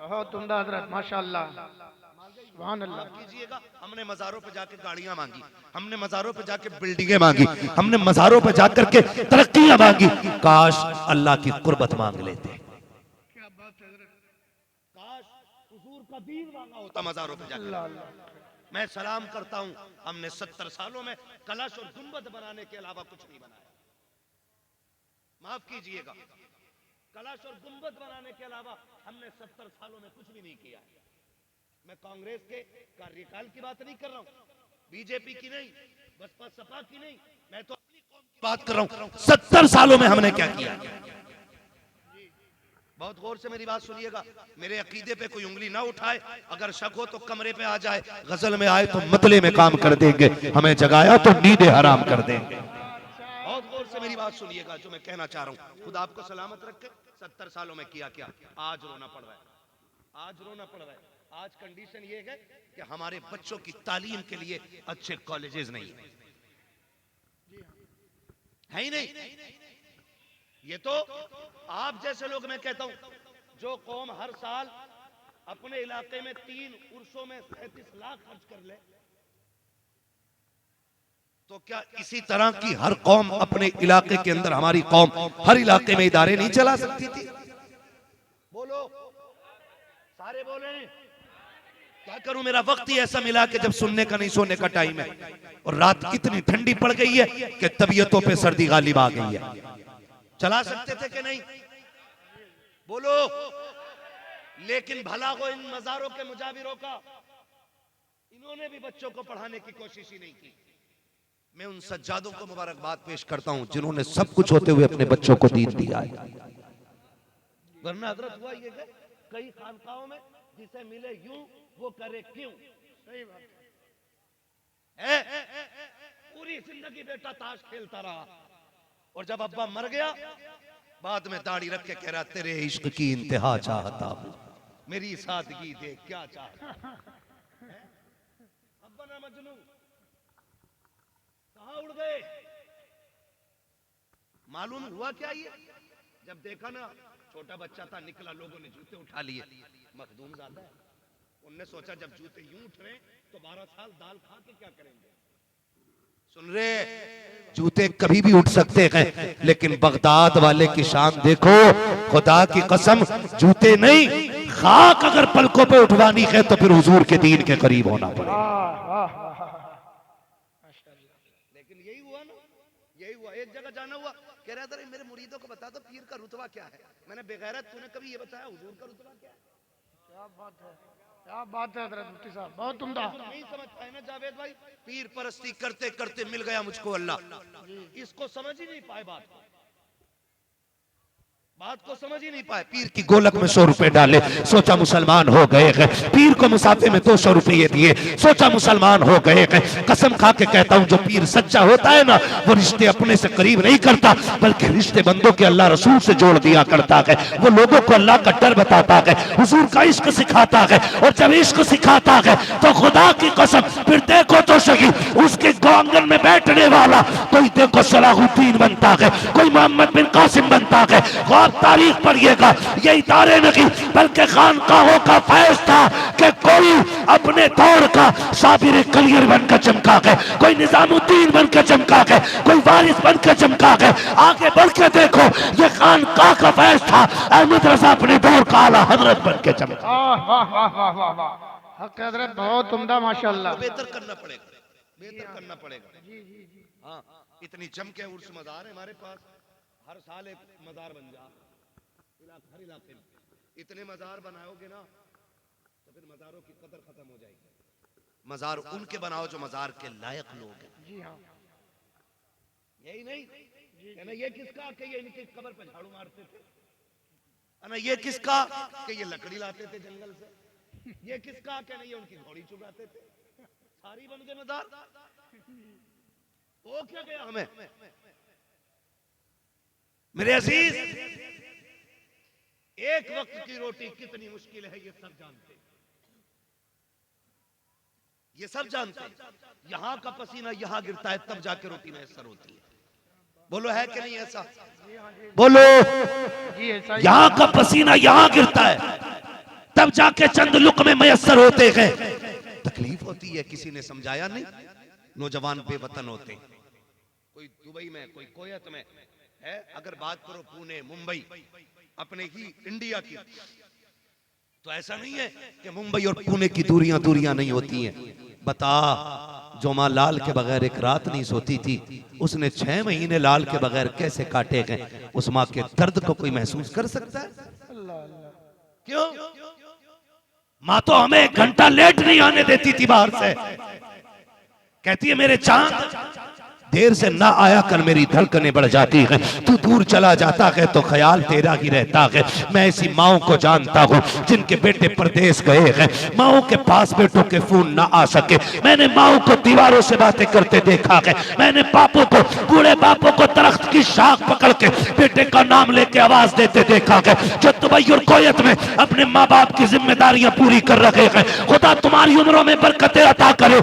बहुत उम्दा हजरत, माशाअल्लाह, सुभान अल्लाह। कीजिएगा। हमने मजारों पे जाके गाड़ियां मांगी, हमने मजारों पे जाके बिल्डिंगें मांगी, हमने मजारों पे जाकर के तरक्कियां मांगी। काश अल्लाह की कुर्बत मांग लेते, क्या बात है हजरत। काश हुजूर का दीन मांगा होता मजारों पे जाकर। मैं सलाम करता हूं, हमने 70 सालों में कलश और गुंबद बनाने के अलावा कुछ नहीं बनाया। माफ कीजिएगा, कलश और गुंबद बनाने के अलावा हमने 70 सालों में कुछ भी नहीं किया। मैं कांग्रेस के कार्यकाल की बात नहीं कर रहा हूँ, बीजेपी की नहीं, बसपा सपा की नहीं, मैं तो अपनी कौम की बात कर रहा हूँ। 70 सालों में हमने क्या किया? बहुत गौर से मेरी बात सुनिएगा, मेरे अकीदे पे कोई उंगली ना उठाए, अगर शक हो तो कमरे पे आ जाए, गजल में आए तो मतले में काम कर देंगे, हमें जगाया तो नींदें हराम कर देंगे। बहुत गौर से मेरी बात सुनिएगा जो मैं कहना चाह रहा हूँ। खुदा आपको सलामत रखे। 70 सालों में किया क्या? आज रोना पड़ रहा है, आज रोना पड़ रहा है। आज कंडीशन ये है कि हमारे बच्चों की तालीम के लिए अच्छे कॉलेजेस नहीं है ही नहीं। ये तो आप जैसे लोग, मैं कहता हूं, जो कौम हर साल अपने इलाके में 3 उर्सों में 37 लाख खर्च कर ले, तो क्या इसी तरह की हर कौम अपने इलाके के अंदर, हमारी कौम हर इलाके में इदारे नहीं चला सकती थी? बोलो, सारे बोले। क्या करूं, मेरा वक्त ही ऐसा मिला कि जब सुनने का नहीं सोने का टाइम है, और रात इतनी ठंडी पड़ गई है कि तबीयतों पे सर्दी गालिब आ गई है। चला सकते थे कि नहीं? बोलो। लेकिन भला हो इन मजारों के मुजाविरों का, इन्होंने भी बच्चों को पढ़ाने की कोशिश ही नहीं की। मैं उन सज्जादों को मुबारकबाद पेश करता हूं जिन्होंने सब कुछ होते हुए अपने बच्चों को दीन दिया है। वरना हजरत हुआ ये है, कई खानकाहों में जिसे मिले यूं वो करे क्यों। सही बात है। पूरी जिंदगी बेटा ताश खेलता रहा, और जब अब्बा मर गया बाद में दाढ़ी रख के कह रहा तेरे इश्क की इंतहा चाहता हूं, मेरी सादगी देख क्या चाहता। अब्बा ना मजनू कहां उड़ गए? मालूम हुआ क्या? ये जब देखा ना, छोटा बच्चा था, निकला, लोगों ने जूते उठा लिए। मखदूम ज्यादा है, उनने सोचा जब जूते यूं उठ रहे तो 12 साल दाल खा के क्या करेंगे। सुन रहे, जूते कभी भी उठ सकते हैं, लेकिन बगदाद वाले की शान देखो। खुदा की कसम, जूते नहीं, खाक अगर पलकों पे उठवानी है तो फिर हुजूर के दीन के करीब होना पड़ेगा। लेकिन यही हुआ ना, यही हुआ। एक जगह जाना हुआ, कह रहा था मेरे मुरीदों को बता दो पीर का रुतबा क्या है। मैंने बेगैरत, तूने कभी ये बताया हुजूर का रुतबा क्या है? क्या बात है, क्या बात है हजरत मुफ्ती साहब, बहुत उम्दा। नहीं समझ पाए ना जावेद भाई, पीर परस्ती करते करते मिल गया मुझको अल्लाह, इसको समझ ही नहीं पाए बात को समझ ही नहीं पाए। पीर की गोलक में 100 रुपए डाले, सोचा मुसलमान हो गए हैं। पीर को मुसाफे में 200 रुपये दिए, सोचा मुसलमान हो गए हैं। कसम खा के कहता हूं, जो पीर सच्चा होता है ना, वो रिश्ते अपने से करीब नहीं करता, बल्कि रिश्ते बंदों के अल्लाह रसूल से जोड़ दिया करता है। वो लोगों को अल्लाह का डर बताता है, हुजूर का इश्क सिखाता है, और जब इश्क सिखाता है तो खुदा की कसम, फिर देखो तो सही, उसके आंगन में बैठने वाला कोई देखो सलाहुद्दीन बनता है, कोई मोहम्मद बिन कासिम बनता है। आप तारीख पढ़िएगा, ये इदारे नहीं बल्कि खानकाहों का फैज था कि कोई अपने दौर का साबिर कलियर बनकर चमका गए, कोई निजामुद्दीन बनकर चमका गए, कोई वारिस बनकर चमका गए। आगे बढ़ के देखो, ये खानकाह का फैज था, अहमद रजा अपने दौर का आला हजरत बनकर चमका। वाह वाह वाह वाह वाह वाह, हक हजरत बहुत उम्दा माशाल्लाह। बेहतर करना पड़ेगा, बेहतर करना पड़ेगा। हाँ, इतनी जम के उर्स मजार है हमारे पास, हर साल एक मजार बन जा, हर इलाके में इतने मजार बनाओगे ना तो फिर मजारों की कदर खत्म हो जाएगी। मजार उनके बनाओ जो मजार के लायक लोग हैं। जी हाँ, यही नहीं कहना ये किसका कि ये इनकी कब्र पे झाड़ू मारते थे, ना ये किसका कि ये लकड़ी लाते थे जंगल से, ये किसका कि नहीं ये उनकी घोड़ी चुराते थे, सारी बन गए मजार। वो क्या गया हमें मेरे अजीज, एक वक्त की रोटी कितनी मुश्किल है ये सब जानते, ये सब जानते। यहां का पसीना यहां गिरता है तब जाके रोटी मैसर होती है। बोलो है कि नहीं ऐसा? बोलो, जी ऐसा ही। यहां का पसीना यहां गिरता है तब जाके चंद लुक़्मे मैसर होते हैं। तकलीफ होती है, किसी ने समझाया नहीं। नौजवान बेवतन होते, कोई दुबई में, कोई कोयत में है। अगर बात करो पुणे, मुंबई, अपने ही इंडिया की, तो ऐसा नहीं है कि मुंबई और पुणे की दूरियां दूरियां नहीं होती हैं। बता, जो माँ लाल के बगैर एक रात नहीं सोती थी, उसने 6 महीने लाल के बगैर कैसे काटे गए, उस माँ के दर्द को कोई महसूस कर सकता है? क्यों? माँ तो हमें 1 घंटा लेट नहीं आने देती थी बाहर से। कहती है मेरे चांद, देर से ना आया कर, मेरी धड़कनें बढ़ जाती हैं। तू दूर चला जाता है तो ख्याल तेरा ही रहता है। मैं ऐसी माओं को जानता हूँ जिनके बेटे परदेश गए हैं, माओं के पास बेटों के फोन ना आ सके। मैंने माओं को दीवारों से बातें करते देखा है। मैंने बापों को, बूढ़े बापों को दरख्त की शाख पकड़ के बेटे का नाम लेके आवाज देते देखा है। जो दुबई और कोयत में अपने माँ बाप की जिम्मेदारियां पूरी कर रहे हैं, खुदा तुम्हारी उम्रों में बरकतें अता करे,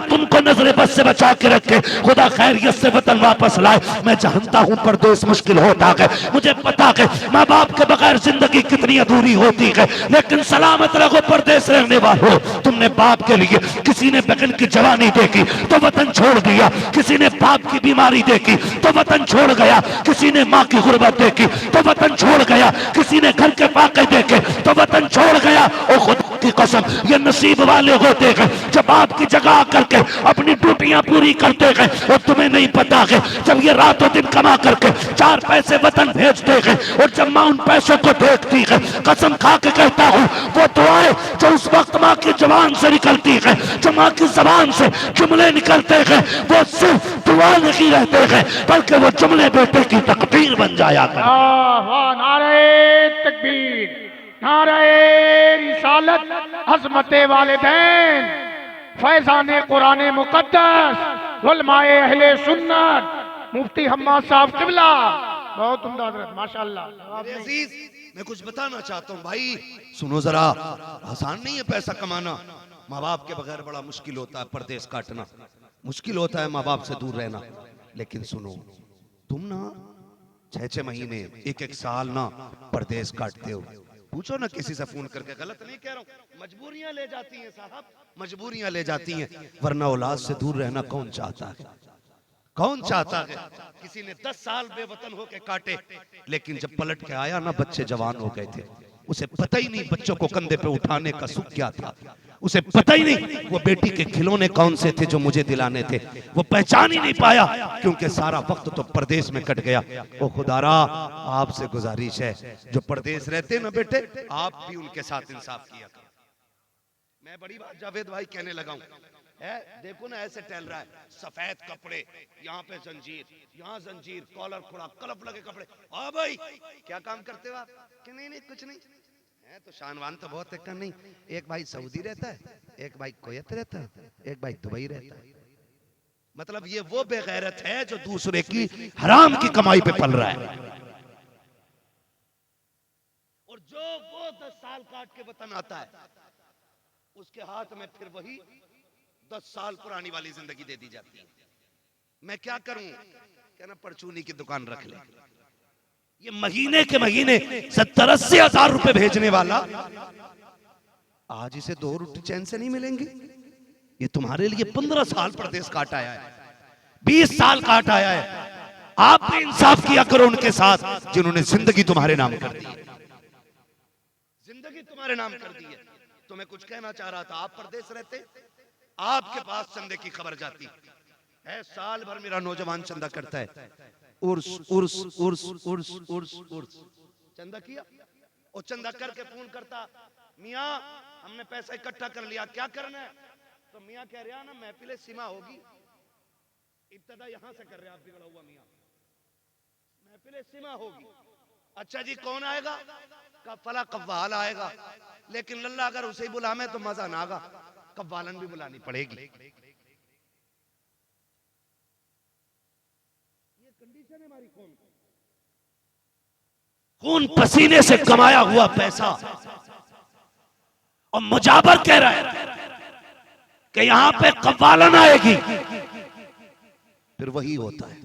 तुमको नजरे बस से बचा के रखे, खुदा खैरियत से वतन वापस लाए। मैं जानता हूं परदेश मुश्किल होता है, मुझे पता है माँ बाप के बगैर जिंदगी कितनी अधूरी होती है, लेकिन सलामत रहो परदेश रहने वालों। तुमने बाप के लिए, किसी ने बहन की जवानी देखी तो वतन छोड़ दिया, किसी ने बाप की बीमारी देखी तो वतन छोड़ गया, किसी ने माँ की गुर्बत देखी तो वतन छोड़ गया, किसी ने घर के फाके देखे तो वतन छोड़ गया। और खुद की कसम, ये नसीब वाले होते हैं जब बाप की जगह करके अपनी ड्यूटियां पूरी करते हैं। और तुम्हें नहीं पता है, जब ये रातों दिन कमा करके 4 पैसे वतन भेजते हैं और जब माँ उन पैसों को देखती है, कसम खा के कहता हूँ, वो दुआएं जो उस वक्त माँ की जुबान से निकलती है, जो माँ की जबान से जुमले निकलते हैं, वो सिर्फ दुआ नहीं रहते हैं बल्कि वो जुमले बेटे की तकदीर बन जाया करते। वाह वाह, नारे तकबीर, नारे रिसालत, अज़मते वालिदैन, फैज़ाने कुरान मुक़द्दस, उलमाए अहले सुन्नत, मुफ्ती हम्माद साहब क़िबला। बहुत उम्दा हज़रत, माशाअल्लाह। मेरे अजीज, मैं कुछ बताना चाहता हूँ भाई, सुनो जरा। आसान नहीं है पैसा कमाना, माँ बाप के बगैर बड़ा मुश्किल होता है परदेश काटना, मुश्किल होता है माँ बाप से दूर रहना। लेकिन सुनो, तुम ना 6-6 महीने, 1-1 साल ना परदेश काटते हो। पूछो ना किसी से फोन करके, गलत नहीं कह रहा हूँ, मजबूरियां ले जाती हैं साहब, मजबूरियां ले जाती हैं, वरना औलाद से दूर रहना कौन चाहता है? कौन चाहता है? किसी ने 10 साल बेवतन होके काटे, लेकिन जब पलट के आया ना, बच्चे जवान हो गए थे। उसे पता ही नहीं बच्चों को कंधे पे उठाने का सुख क्या था, उसे पता ही नहीं वो बेटी के खिलौने कौन से थे जो मुझे दिलाने थे, वो पहचान ही नहीं पाया, क्योंकि सारा वक्त तो परदेश में कट गया। ओ खुदारा, आपसे गुजारिश है, जो परदेश रहते ना बेटे, आप भी उनके साथ इंसाफ किया करो। मैं बड़ी बात जावेद भाई कहने लगा हूं, है देखो ना, ऐसे टहल रहा है, सफेद कपड़े, यहाँ पे जंजीर, यहाँ जंजीर, कॉलर खुड़ा, कलप लगे कपड़े। हाँ भाई, क्या काम करते हो आप? कि नहीं नहीं कुछ नहीं है, तो शानवान तो बहुत है। नहीं, एक भाई सऊदी रहता है, एक भाई कुवैत रहता है, एक भाई दुबई रहता है। मतलब ये वो बेगैरत है जो दूसरे की हराम की कमाई पे पल रहा है। और जो वो 10 साल काट के वतन आता है, उसके हाथ में फिर वही 10 साल पुरानी वाली जिंदगी दे दी जाती है। मैं क्या करूं? कहना परचूनी की दुकान रख ले, ये महीने के महीने 70-80 हजार रुपए भेजने वाला आज इसे 2 रोटी चैन से नहीं मिलेंगे। ये तुम्हारे लिए 15 साल प्रदेश काट आया है, 20 साल काट आया है। आप भी इंसाफ किया करो उनके साथ जिन्होंने जिंदगी तुम्हारे नाम कर दी है, जिंदगी तुम्हारे नाम कर दी है। तो मैं कुछ कहना चाह रहा था, आप प्रदेश रहते, आपके पास चंदे की खबर जाती है, साल भर मेरा नौजवान चंदा करता है, उर्स उर्स उर्स उर्स उर्स उर्स चंदा किया, और चंदा करके फोन करता, मियाँ हमने पैसा इकट्ठा कर लिया, क्या करना है? तो मियाँ कह रहा ना महफिल सीमा होगी, इब्तदा यहां से कर रहे आप बिगड़ा हुआ मियाँ, महफिल सीमा होगी। अच्छा जी कौन आएगा? फला कव्वाल आएगा, लेकिन लल्ला अगर उसे ही बुला में तो मजा ना आगा, कव्वालन भी बुलानी पड़ेगी। ये कंडीशन है हमारी। खून पसीने से कमाया हुआ पैसा, और मुजाबर कह रहा है कि यहां पे कव्वालन आएगी, फिर वही होता है।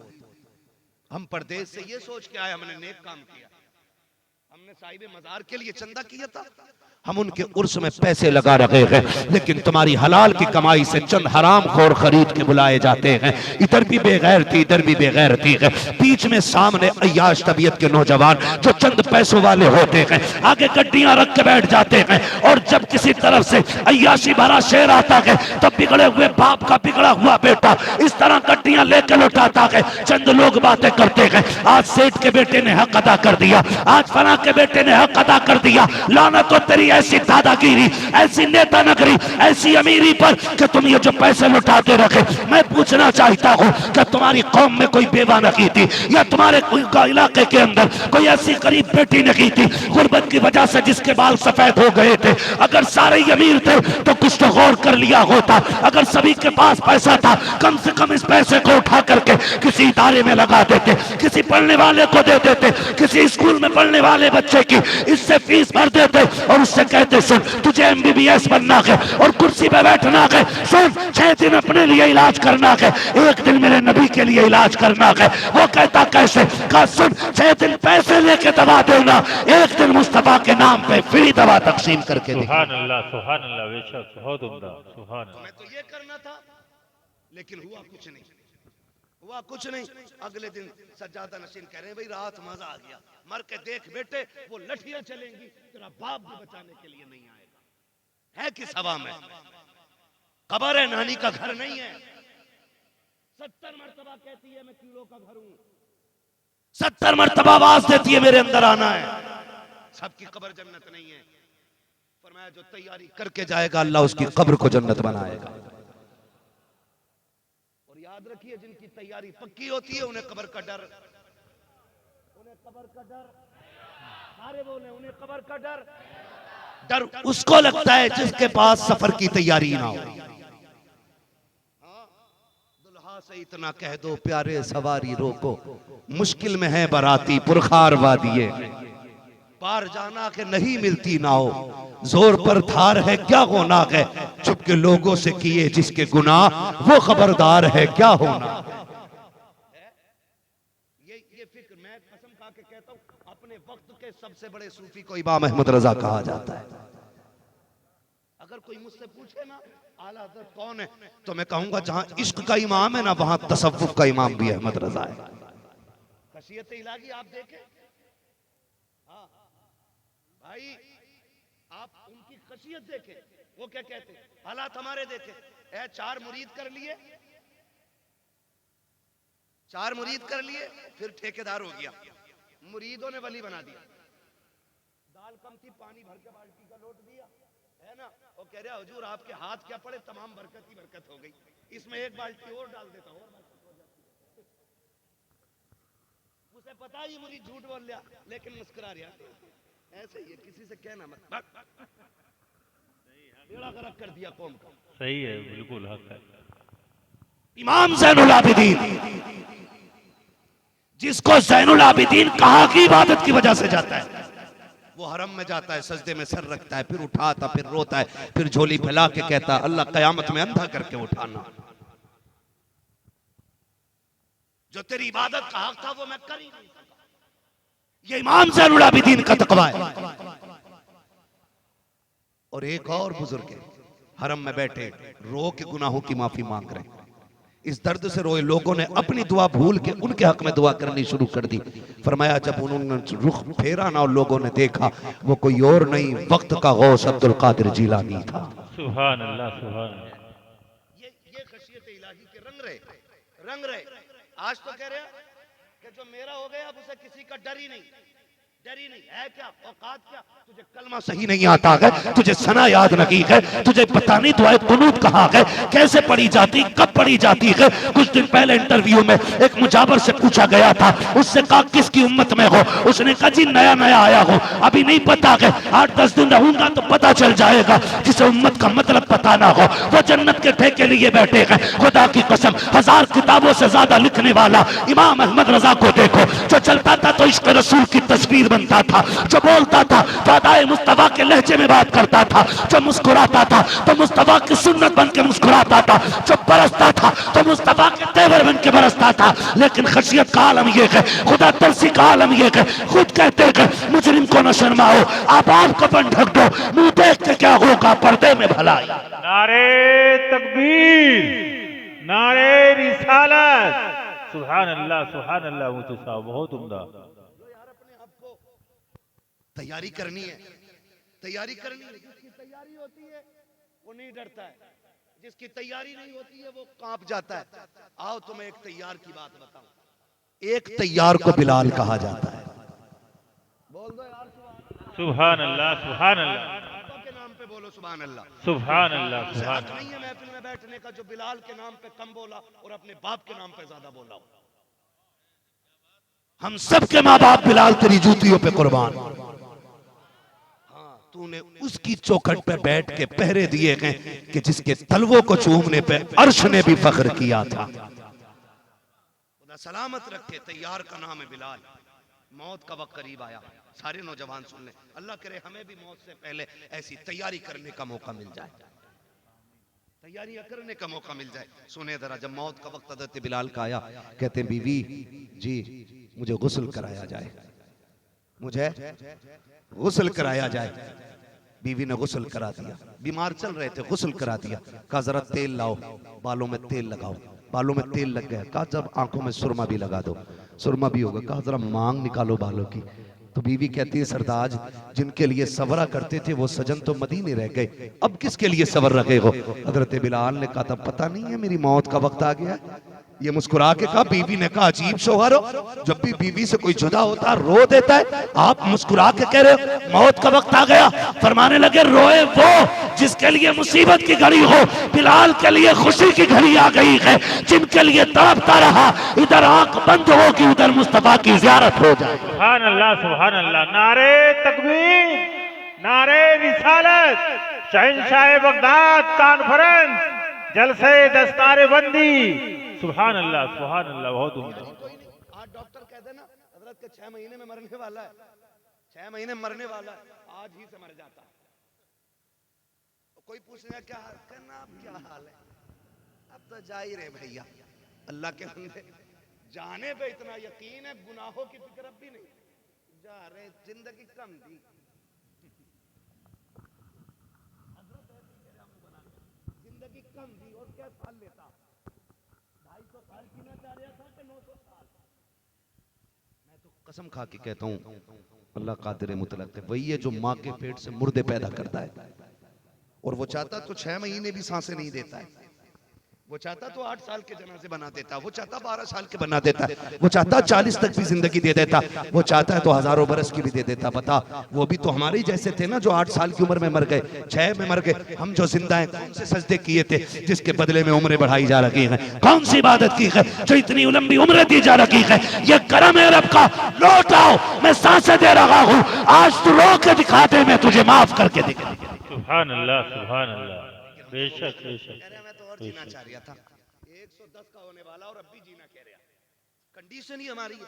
हम परदेश से ये सोच के आए हमने नेक काम किया, हमने साहिब मजार के लिए चंदा किया था, हम उनके उर्स में पैसे लगा रहे हैं, लेकिन तुम्हारी हलाल की कमाई से चंद हराम खोर खरीद के बुलाए जाते हैं। इधर भी बेगैरती इधर भी बेगैरती है, बीच में सामने अय्याश तबीयत के नौजवान जो चंद पैसों वाले होते हैं, आगे गड्डियां रख के बैठ जाते हैं, और जब किसी तरफ से अय्याशी भरा शेर आता है तब बिगड़े हुए बाप का बिगड़ा हुआ बेटा इस तरह गड्डियां लेकर लौटाता है। चंद लोग बातें करते हैं, आज सेठ के बेटे ने हक अदा कर दिया, आज फला के बेटे ने हक अदा कर दिया। लानत तो तेरी ऐसी दादागिरी, ऐसी नेता नगरी, ऐसी अमीरी पर कि तुम ये जो पैसे लुटाते रखे। मैं पूछना चाहता हूँ कि तुम्हारी कौम में कोई बेवा नहीं थी, या तुम्हारे इलाके के अंदर कोई ऐसी गरीब बेटी नहीं थी गुर्बत की वजह से जिसके बाल सफेद हो गए थे? अगर सारे ही अमीर थे तो कुछ तो गौर कर लिया होता। अगर सभी के पास पैसा था, कम से कम इस पैसे को उठा करके किसी इदारे में लगा देते, किसी पढ़ने वाले को दे देते, किसी स्कूल में पढ़ने वाले बच्चे की इससे फीस भर देते, और उससे कहते सुन तुझे MBBS बनना है और कुर्सी पे बैठना है, सुन 6 दिन अपने लिए इलाज करना है, 1 दिन मेरे नबी के लिए इलाज करना है। वो कहता कैसे? कहा सुन 6 दिन पैसे लेके दवा देना, 1 दिन मुस्तफा के नाम पे फ्री दवा तकसीम करके दे। सुभान अल्लाह बेशक बहुत उम्दा। सुभान अल्लाह। मैं तो ये करना था, लेकिन हुआ कुछ नहीं, हुआ कुछ नहीं। अगले दिन सज्जादा नशीन कह रहे हैं भाई रात मजा आ गया, मर के देख बेटे वो लठियां चलेंगी, तेरा बाप भी बचाने के लिए नहीं आएगा। है किस हवा में? खबर है नानी का घर नहीं है। 70 मरतबा कहती है मैं कीड़ों का घर हूं, 70 मरतबा आवाज देती है मेरे अंदर आना है। सबकी कब्र जन्नत नहीं है, फरमाया जो तैयारी करके जाएगा अल्लाह उसकी कब्र को जन्नत बनाएगा। याद रखिए जिनकी तैयारी पक्की होती है उन्हें कब्र का डर, उन्हें कब्र का डर, सारे बोले उन्हें कब्र का डर। डर उसको लगता है जिसके पास सफर की तैयारी ना हो। दुल्हा से इतना कह दो प्यारे सवारी रोको, मुश्किल में है बराती पुरखार वादिये, पार जाना के नहीं मिलती ना हो, जोर पर धार है क्या होना है, चुपके लोगों से किए जिसके गुनाह वो खबरदार है क्या होना। ये फिक्र मैं कसम खा के कहता हूं, अपने वक्त के सबसे बड़े सूफी को इमाम अहमद रजा कहा जाता है। अगर कोई मुझसे पूछे ना आला हज़रत कौन है, तो मैं कहूंगा जहां इश्क का इमाम है ना वहां तसव्वुफ का इमाम भी अहमद रजा है। खशियत इलाही आप देखें भाई, आप उनकी खशियत देखें, वो क्या कहते हैं, हालात हमारे देखें। 4 मुरीद कर लिए, 4 मुरीद कर लिए, फिर ठेकेदार हो गया, मुरीदों ने वली बना दिया। दाल कम थी, पानी भर के बाल्टी का लोट दिया, है ना, वो कह रहा हुजूर आपके हाथ क्या पड़े, तमाम बरकत ही बरकत हो गई, इसमें 1 बाल्टी और डाल देता और बरकत हो जाती। उसे पता ही मुरीद झूठ बोल लिया, लेकिन मुस्कुरा रहा। ऐसे ही है, किसी से कहना मत, बेड़ा गर्क कर दिया कौम का। सही है, बिल्कुल हक है। इमाम ज़ैनुल आबिदीन, जिसको ज़ैनुल आबिदीन कहा की इबादत की वजह से जाता है, वो हरम में जाता है, सजदे में सर रखता है, फिर उठाता, फिर रोता है, फिर झोली फैला के कहता है अल्लाह कयामत में अंधा करके उठाना। जो तेरी इबादत का हक था वो मैं कर ही नहीं सका, ये इमाम ज़ैनुल आबिदीन का तकवा है। और एक और बुजुर्ग है, हरम में बैठे रो के गुनाहों की माफी मांग रहे हैं। इस दर्द से रोए लोगों ने अपनी दुआ भूल के उनके हक में दुआ करनी शुरू कर दी। फरमाया जब उन्होंने रुख फेरा ना और लोगों ने देखा, वो कोई और नहीं, वक्त का गौस अब्दुल कादिर जीलानी था। सुभान अल्लाह, सुभान अल्लाह। ये खशियत इलाही के रंग रहे। आज तो कह रहे हैं कि जो मेरा हो गया अब उसे किसी का डर ही नहीं है। क्या औकात, क्या तुझे कलमा सही नहीं आता है, तुझे सना याद नहीं है, तुझे पता नहीं दुआए कुनूत कहाँ है, कैसे पढ़ी जाती, कब पढ़ी जाती है। कुछ दिन पहले इंटरव्यू में एक मुजावर से पूछा गया था, उससे कहा किसकी उम्मत में हो, उसने कहा जी नया आया हो, अभी नहीं पता है, 8-10 दिन रहूंगा तो पता चल जाएगा। जिसे उम्मत का मतलब पता ना हो वो जन्नत के ठेके लिए बैठे हैं। खुदा की कसम 1000 किताबों से ज्यादा लिखने वाला इमाम अहमद रजा को देखो, जो चलता था तो इश्क रसूल की तस्वीर बनता था, जो बोलता था तो अदाए मुस्तफा के लहजे में बात करता था, जो मुस्कुराता था तो मुस्तफा की सुन्नत बन के मुस्कुराता था, जो बरसता था तो मुस्तफा के तेवर बन के बरसता था। लेकिन खशियत का आलम यह है, खुदा तरसी का आलम यह है, खुद कहते हैं मुजरिम को न शर्माओ, आप कफन ढक दो, मुंह देख के क्या होगा, पर्दे में भलाई। नारे तकबीर, नारे रिसालत। सुभान अल्लाह मुफ्ती साहब, बहुत उम्दा। तैयारी करनी है। जिसकी तैयारी होती है वो नहीं डरता है, जिसकी तैयारी नहीं होती है वो कांप जाता है। आओ तुम्हें एक तैयार की बात बताऊं। एक तैयार को बिलाल कहा जाता है। बोल दो यार सुभान अल्लाह, सुभान अल्लाह, के नाम पे बोलो सुभान अल्लाह। सुभान अल्लाह, उसे सुभान हक नहीं है महफिल में बैठने का जो बिलाल के नाम पे कम बोला और अपने बाप के नाम पे ज्यादा बोला हो। हम सबके माँ बाप बिलाल तेरी जूतियों पे कुर्बान। तूने उसकी चौखट पे बैठ के पहरे दिए गए कि जिसके तलवों को चूमने पे अर्श ने भी फख्र किया था। खुदा सलामत रखे। तैयार का नाम है बिलाल। मौत का वक्त करीब आया, सारे नौजवान सुन ले, अल्लाह करे हमें भी मौत से पहले ऐसी तैयारी करने का मौका मिल जाए, तैयारियां करने का मौका मिल जाए। सुने जरा, जब मौत का वक्त हज़रत बिलाल का आया, कहते बीवी जी मुझे गुस्ल कराया जाए, मुझे गुस्ल कराया जाए। बीवी ने गुस्ल करा दिया। बीमार चल रहे थे, गुस्ल करा दिया। कहा जरा तेल लाओ, बालों में तेल लगाओ। बालों में तेल लग गया। कहा जब आंखों में सुरमा भी लगा दो, सुरमा भी होगा। कहा जरा मांग निकालो बालों की। तो बीवी कहती है सरताज, जिनके लिए सवरा करते थे वो सजन तो मदीने रह गए, अब किसके लिए सवर रखे हो? हजरत बिलाल ने कहा था पता नहीं है मेरी मौत का वक्त आ गया। ये मुस्कुरा के कहा। बीवी ने कहा अजीब शौहर हो, जब भी बीवी से कोई जुदा होता है रो देता है, आप मुस्कुरा के कह रहे हो मौत का वक्त आ गया। फरमाने लगे रोए वो जिसके लिए मुसीबत की घड़ी हो, बिलाल के लिए खुशी की घड़ी आ गई है। जिनके लिए तड़पता रहा, इधर आंख बंद होगी उधर मुस्तफा की ज़ियारत हो जाए। सुभान अल्लाह, सुभान अल्लाह। नारे तकबीर, नारे रिसालत। शहंशाह बगदाद कॉन्फ्रेंस, जलसे दस्तारे बंदी। सुभान अल्लाह, सुभान अल्लाह, बहुत उम्दा। आज डॉक्टर कह देना हजरत के 6 महीने में मरने वाला है, 6 महीने में मरने वाला है, आज ही से मर जाता। कोई पूछेगा क्या हाल, कहना अब क्या हाल है, अब तो जा ही रहे भैया। अल्लाह के बंदे, जाने पे इतना यकीन है, गुनाहों की फिक्र अब भी नहीं, जा रहे, जिंदगी कम दी। जिंदगी कम दी और क्या साल लेता, 250 साल जीना चाह रहा था कि 900 साल। मैं तो कसम खा के कहता हूँ अल्लाह कादिर मुतलक है, वही है जो माँ के पेट से मुर्दे पैदा करता है। और वो चाहता तो 6 महीने भी सांसें नहीं देता है, वो चाहता तो 8 साल के जनाजे बना देता, वो चाहता 12 साल के बना देता, वो चाहता 40 तक भी जिंदगी दे देता, वो चाहता है तो हजारों बरस की भी दे देता। बता, वो भी तो हमारे ही जैसे थे ना जो 8 साल की उम्र में मर गए, 6 में मर गए। हम जो जिंदा हैं कौन से सजदे किए थे जिसके बदले में उम्रें बढ़ाई जा रही हैं? कौन सी इबादत की है जो इतनी लंबी उम्रें दी जा रही है? ये करम है रब का, लौट आओ, मैं सांसें दे रहा हूँ, आज तू रो के दिखा दे, मैं तुझे माफ करके दिखा। सुभान अल्लाह, सुभान अल्लाह। बेशक, बेशक, जीना चाह रहा था, 110 का होने वाला और अब भी जीना कह रहा। कंडीशन ही हमारी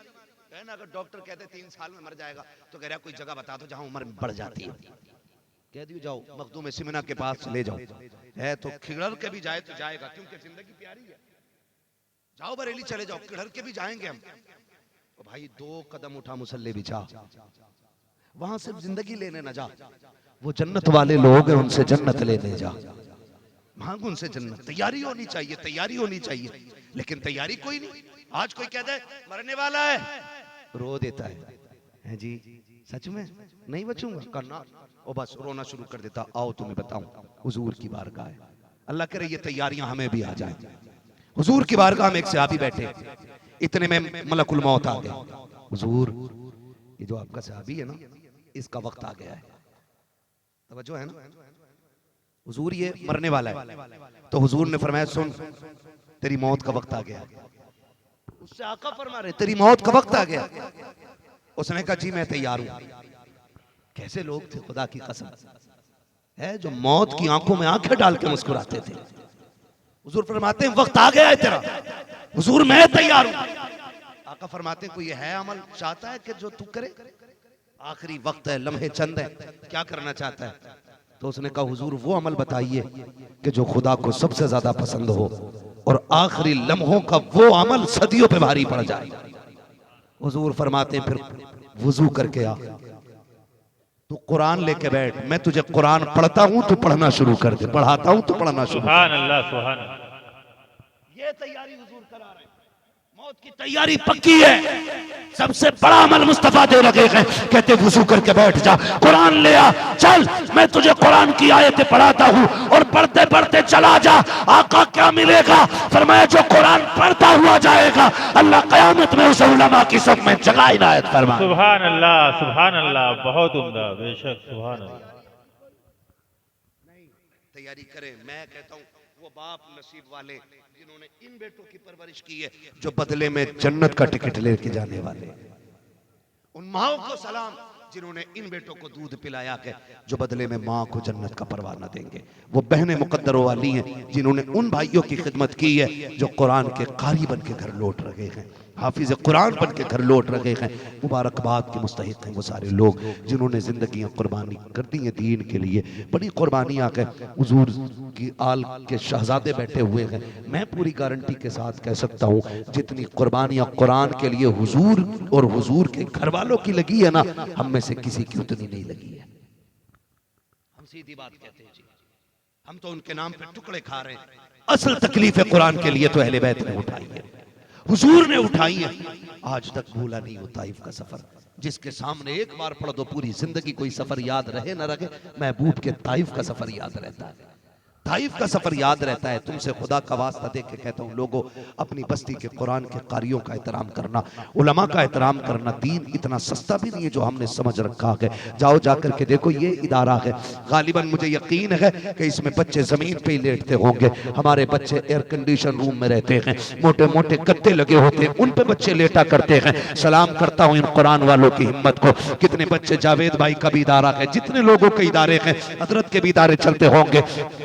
है ना। अगर डॉक्टर कहते 3 साल में मर जाएगा तो कह रहा कोई जगह बता दो जहां उम्र बढ़ जाती है। कह दियो जाओ मखदूम सिमना के पास ले जाओ, है तो खिड़र के भी जाए तो जाएगा, क्योंकि जिंदगी प्यारी है। जाओ बरेली चले जाओ, खिड़र के भी जाएंगे हम। तो भाई 2 कदम उठा मुसल्ले बिछा, वहां सिर्फ जिंदगी लेने न जा, वो जन्नत वाले लोग हैं उनसे जन्नत लेने जा, मांग उनसे जन्नत। तैयारी होनी चाहिए, तैयारी होनी चाहिए, लेकिन तैयारी कोई नहीं। आज कोई कहता है मरने वाला है, रो देता है जी सच में नहीं बचूंगा करना, और बस रोना शुरू कर देता। आओ तुम्हें बताऊं, हुजूर की बारगाह है, अल्लाह करे ये तैयारियां हमें भी आ जाए। हुजूर की बारगाह में एक सहाबी बैठे, इतने में मलकुल मौत आ गया। हुजूर ये जो आपका सहाबी है ना, इसका वक्त आ गया है, तवज्जो है ना, हुजूर ये मरने वाला है। तो हुजूर ने फरमाया सुन, तेरी मौत का वक्त आ गया। उससे आका फरमा रहे तेरी मौत का वक्त आ गया। उसने कहा जी मैं तैयार हूं। कैसे लोग थे खुदा की कसम है, जो मौत की आंखों में आंखें डाल के मुस्कुराते थे। हुजूर फरमाते हैं वक्त आ गया है तेरा। हुजूर मैं तैयार हूं। आका फरमाते हैं कोई है अमल चाहता है कि जो तू करे, आखिरी वक्त है, लम्हे चंद है, क्या करना चाहता है? तो उसने कहा हुजूर वो अमल बताइए कि जो खुदा को सबसे ज्यादा पसंद हो, और आखिरी लम्हों का वो अमल सदियों पे भारी पड़ जाए। हुजूर फरमाते हैं फिर वुजू करके आ, तू कुरान लेके बैठ, मैं तुझे कुरान पढ़ता हूं, तू पढ़ना शुरू कर दे, पढ़ाता हूं तो पढ़ना शुरू। सुभान अल्लाह, सुभान अल्लाह। ये तैयारी हुजूर करा रहे हैं, मौत की तैयारी पक्की है। सबसे बड़ा अमल मुस्तफा दे रखे हैं, कहते वुजू करके बैठ जा, कुरान ले आ, चल मैं तुझे कुरान की आयतें पढ़ाता हूँ, और पढ़ते पढ़ते चला जा। आका क्या मिलेगा? फरमाया जो कुरान पढ़ता हुआ जाएगा अल्लाह कयामत में उसे उलमा की सब में जगह इनायत फरमा। सुभान अल्लाह, सुभान अल्लाह, बहुत उम्दा, बेशक सुभान अल्लाह। तैयारी करें। मैं कहता हूँ वो बाप नसीब वाले जिन्होंने इन बेटों की परवरिश की है, जो बदले में जन्नत का टिकट लेके जाने वाले। उन माओं को सलाम जिन्होंने इन बेटों को दूध पिलाया है, जो बदले में माँ को जन्नत का परवाना देंगे। वो बहनें मुकद्दरों वाली हैं जिन्होंने उन भाइयों की खिदमत की है जो कुरान के कारी बन के घर लौट रहे हैं, हाफिज कुरान बन के घर लौट रहे हैं। मुबारकबाद के मुस्तहिक हैं वो सारे लोग जिन्होंने जिंदगियां कुर्बानी कर दी हैं दीन के लिए। बड़ी कुर्बानियां के हुजूर की आल के शहजादे बैठे हुए हैं। मैं पूरी गारंटी के साथ कह सकता हूँ जितनी कुर्बानियां कुरान के लिए हुजूर और हुजूर के घर वालों की लगी है ना, हम में से किसी की उतनी नहीं लगी है। हम सीधी बात कहते हैं जी, हम तो उनके नाम पे टुकड़े खा रहे हैं। असल तकलीफ है कुरान के लिए तो अहले बैत ने उठाई है, हुजूर ने उठाई है। आज तक भूला नहीं वो ताइफ का सफर, जिसके सामने एक बार पढ़ दो पूरी जिंदगी कोई सफर याद रहे न रहे, महबूब के ताइफ का सफर याद रहता है, ताइफ का सफर याद रहता है। तुमसे खुदा का वास्ता दे के कहता हूँ लोगों, अपनी बस्ती के कुरान के कारियों का एहतराम करना, उलमा का एहतराम करना। दीन इतना सस्ता भी नहीं है जो हमने समझ रखा है। जाओ जाकर के देखो ये इदारा है, गालिबन मुझे यकीन है कि इसमें बच्चे जमीन पे ही लेटते होंगे। हमारे बच्चे एयर कंडीशन रूम में रहते हैं, मोटे मोटे गद्दे लगे होते हैं, उन पे बच्चे लेटा करते हैं। सलाम करता हूँ इन कुरान वालों की हिम्मत को। कितने बच्चे, जावेद भाई का भी इदारा है, जितने लोगों के इदारे हैं, हजरत के भी इदारे चलते होंगे।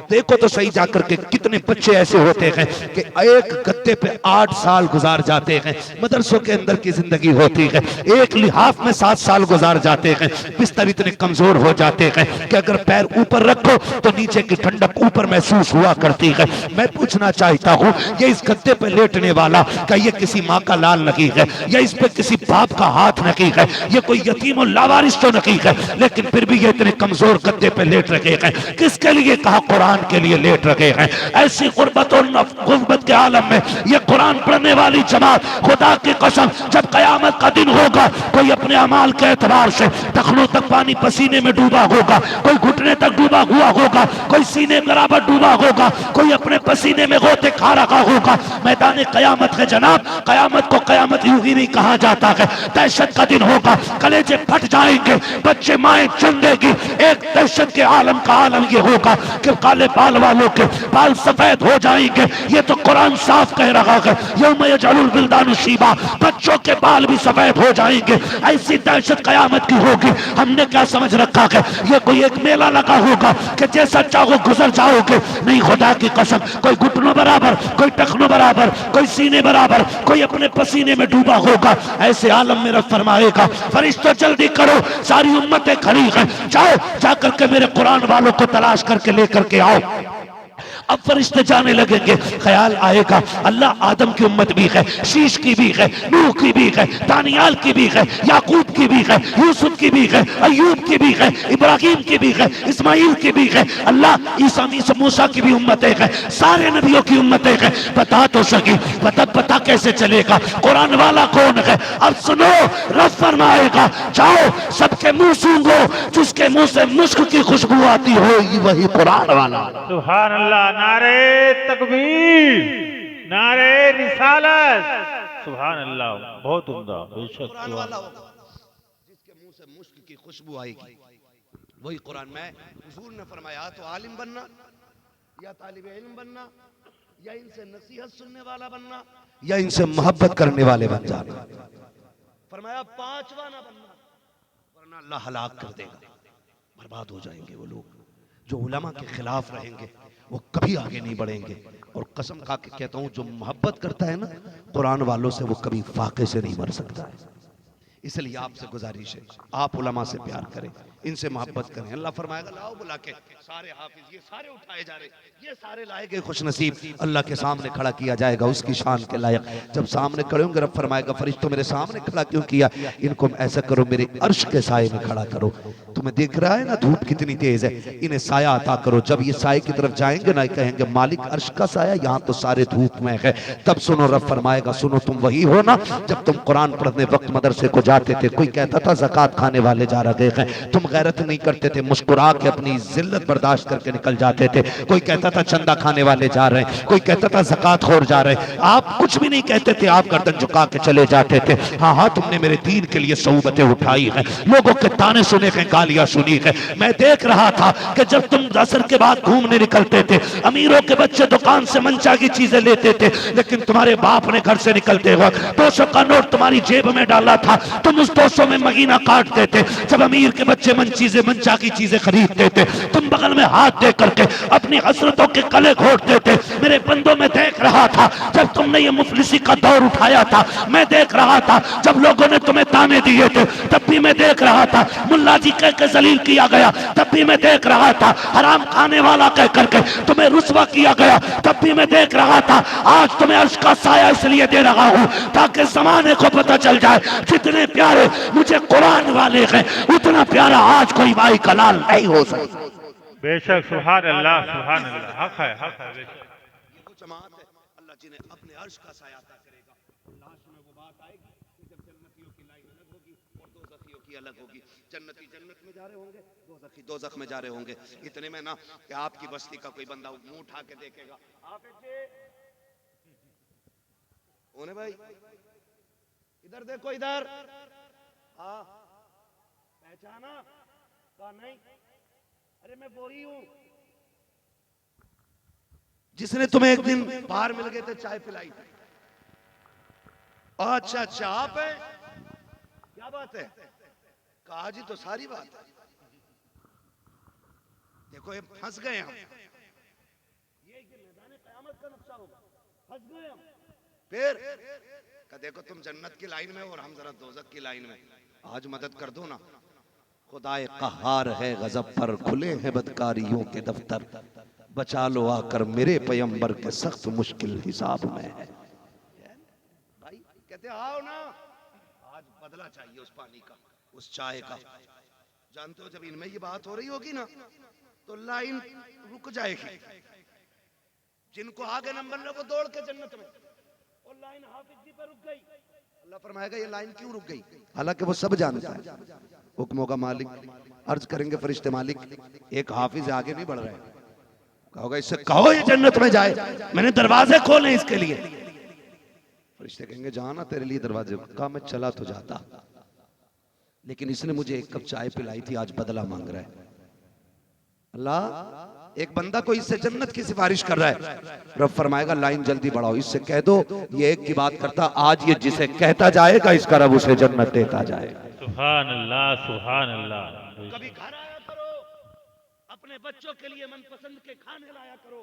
देखो तो सही जाकर के कितने बच्चे ऐसे होते हैं कि एक गद्दे पे 8 साल गुजार जाते हैं। मदरसों के अंदर की जिंदगी होती है, एक लिहाफ में 7 साल गुजार जाते हैं। बिस्तर इतने कमजोर हो जाते हैं कि अगर पैर ऊपर रखो तो नीचे की ठंडक ऊपर महसूस हुआ करती है। मैं पूछना चाहता हूँ ये इस गद्दे पे लेटने वाला, क्या ये किसी माँ का लाल नहीं है, या इस पे किसी बाप का हाथ नहीं है, ये कोई यतीम और लावारिस तो नहीं है, लेकिन फिर भी ये इतने कमजोर गद्दे पे लेट रहे हैं। किसके लिए कहा? कुरान के लिए लेट रहे हैं। ऐसी गुर्बत और गुर्बत के आलम में ये कुरान पढ़ने वाली जमात, खुदा की कसम जब कयामत का दिन होगा, कोई अपने अमाल के एतबार से टखनों तक पानी पसीने में डूबा होगा, कोई घुटने तक डूबा हुआ होगा, कोई सीने बराबर डूबा होगा, कोई अपने पसीने में गोते खा रखा होगा। मैदान कयामत है जनाब, कयामत को कयामत यूं ही नहीं कहा जाता है। दहशत का दिन होगा, कलेजे फट जाएंगे, बच्चे माएं चुन देगी। एक दहशत के आलम का आलम ये होगा कि काले बाल वालों के बाल सफेद हो जाएंगे। ये तो कुरान साफ कह रहा है, यौम यजअलुल बिल्दानु शीबा, बच्चों के बाल भी सफेद हो जाएंगे। ऐसी दहशत कयामत की होगी। हमने क्या समझ रखा है ये कोई एक मेला लगा होगा कि जैसा चाहो गुजर जाओगे? नहीं, खुदा की कसम, कोई घुटनों बराबर, कोई टखनों बराबर, कोई सीने बराबर, कोई अपने पसीने में डूबा होगा। ऐसे आलम में रब फरमाएगा फरिश्तों जल्दी करो, सारी उम्मतें खड़ी हैं, जाओ जाकर के मेरे कुरान वालों को तलाश करके लेकर के आओ। अब फरिश्ते जाने लगेंगे, ख्याल आएगा अल्लाह आदम की उम्मत भी है, शीश की भी है, नूह की भी है, दानियाल की भी है, याकूब की भी है, यूसुफ की भी है, अय्यूब की भी है, इब्राहिम की भी है, इस्माइल की भी है, अल्लाह ईसा मूसा की भी उम्मतें हैं, सारे नबियों की उम्मतें हैं। बता तो सकी, पता कैसे चलेगा कुरान वाला कौन है? अब सुनो, रब फरमाएगा जाओ सबके मुंह सूंघो, जिसके मुंह से मुस्क की खुशबू आती होगी वही कुरान वाला। सुभान अल्लाह, नारे तकबीर, नारे रिसालत, सुभान अल्लाह, बहुत उम्दा, बेशक कुरान वाला होगा जिसके मुंह से मुश्क की खुशबू आएगी वही कुरान में। हुजूर ने फरमाया तो आलिम बनना या तालिबे इल्म बनना या इनसे नसीहत सुनने वाला बनना या इनसे मोहब्बत करने वाले बन जाना। फरमाया पांचवा ना बनना वरना अल्लाह हलाक कर देगा, बर्बाद हो जाएंगे वो लोग जो उलमा के खिलाफ रहेंगे, वो कभी आगे नहीं बढ़ेंगे। और कसम खा के कहता हूं जो मोहब्बत करता है ना कुरान वालों से, वो कभी फाके से नहीं मर सकता है। इसलिए आपसे गुजारिश है, आप उलमा से प्यार करें, इनसे मोहब्बत करें। अल्लाह फरमाएगा लाओ बुला के सारे हाफिज, ये सारे उठाए जा रहे, ये सारे लाए गए खुश नसीब, अल्लाह के सामने खड़ा किया जाएगा उसकी शान के लायक। जब सामने खड़े होंगे रब फरमाएगा फरिश्तों मेरे सामने खड़ा क्यों किया? इनको ऐसा करो मेरे अर्श के साए में खड़ा करो। तुम्हें दिख रहा है ना धूप कितनी तेज है, इन्हें साया अता करो। जब ये साए की तरफ जाएंगे ना कहेंगे मालिक अर्श का साया, यहाँ तो सारे धूप में है। तब सुनो रब फरमाएगा सुनो तुम वही हो ना जब तुम कुरान पढ़ने वक्त मदरसे को जाते थे, कोई कहता था ज़कात खाने वाले जा रहे हैं, तुम गैरत नहीं करते थे, मुस्कुरा के अपनी जिल्लत बर्दाश्त करके निकल जाते थे। कोई कहता था चंदा खाने वाले जा रहे हैं, कोई कहता था ज़कात खोर जा रहे हैं, आप कुछ भी नहीं कहते थे, आप गर्दन झुका के चले जाते थे। हाँ हाँ तुमने मेरे दीन के लिए सऊबतें उठाई हैं, लोगों के ताने सुने हैं, गालियां सुनी है। मैं देख रहा था कि जब तुम असर के बाद घूमने निकलते थे, अमीरों के बच्चे दुकान से मनचा की चीजें लेते थे, लेकिन तुम्हारे बाप ने घर से निकलते वक्त 200 का नोट तुम्हारी जेब में डाला था, तुम उस 200 में महीना काटते थे। जब अमीर के बच्चे मनचा की चीजें खरीदते थे, तुम बगल में हाथ दे करके अपनी हसरतों के कले घोटते थे। मेरे बंदों में देख रहा था जब तुमने ये मुफलिसी का दौर उठाया था, मैं देख रहा था जब लोगों ने तुम्हें ताने दिए थे, तब भी मैं देख रहा था मुल्ला जी कह के जलील किया गया, तब भी मैं देख रहा था हराम खाने वाला कह करके तुम्हें रुस्वा किया गया, तब भी मैं देख रहा था। आज तुम्हें अर्श का साया इसलिए दे रहा हूं ताकि जमाने को पता चल जाए जितने प्यारे मुझे कुरान वाले हैं उतना प्यारा आज कोई भाई कलाल नहीं हो सकता। बेशक सुभान अल्लाह, सुभान अल्लाह, हक है, हक है। बेशक ये वो जमात है अल्लाह जिन्हें अपने अर्श का साया अता करेगा। लास्ट में वो बात आएगी कि जब जन्नतियों की लाइन अलग होगी और दोज़खियों की अलग होगी। जन्नती जन्नत में जा रहे होंगे, दोज़खी दोज़ख में जा रहे होंगे। इतने में ना कि आपकी बस्ती का कोई बंदा मुंह उठा के देखेगा, ओने भाई इधर देखो, इधर हाँ पहचाना का नहीं, अरे मैं वही हूं जिसने तुम्हें एक दिन बाहर मिल गए थे चाय पिलाई थी। अच्छा अच्छा आप है, क्या बात है? कहा जी तो सारी बात है। देखो ये फंस गए हम, ये मैदान क़यामत का नक्शा होगा, फंस गए हम। फिर का देखो तुम जन्नत की लाइन में और हम जरा दोज़ख की लाइन में, आज मदद कर दो ना। खुदाए कहार है गजब पर, खुले हैं बदकारियों के दफ्तर, बचा लो आकर मेरे पैगंबर के सख्त मुश्किल हिसाब में है। भाई कहते आओ ना, आज बदला चाहिए उस पानी का, उस चाय का। जानते हो जब इनमें ये बात हो रही होगी ना तो लाइन रुक जाएगी। जिनको आगे नंबर है वो दौड़ के जन्नत में, और लाइन हाफिज जी पर रुक गई। अल्लाह फरमाएगा ये लाइन क्यों रुक गई? हालांकि वो सब जानता है, हुक्मों का मालिक। अर्ज करेंगे फरिश्ते मालिक एक हाफिज आगे नहीं बढ़ रहा है, कहोगे इससे कहो ये जन्नत में जाए, मैंने दरवाजे खोले इसके लिए। फरिश्ते कहेंगे जाना तेरे लिए दरवाजे, कहा मैं चला तो जाता, लेकिन इसने मुझे एक कप चाय पिलाई थी, आज बदला मांग रहा है। अल्लाह एक बंदा को इससे जन्नत की सिफारिश कर रहा है, रब फरमाएगा लाइन जल्दी बढ़ाओ, इससे कह दो ये एक की बात करता, आज ये जिसे कहता जाएगा इसका रब उसे जन्नत देता जाएगा। सुभान अल्लाह, सुभान अल्लाह। कभी घर आया करो, अपने बच्चों के लिए मनपसंद के खाने लाया करो,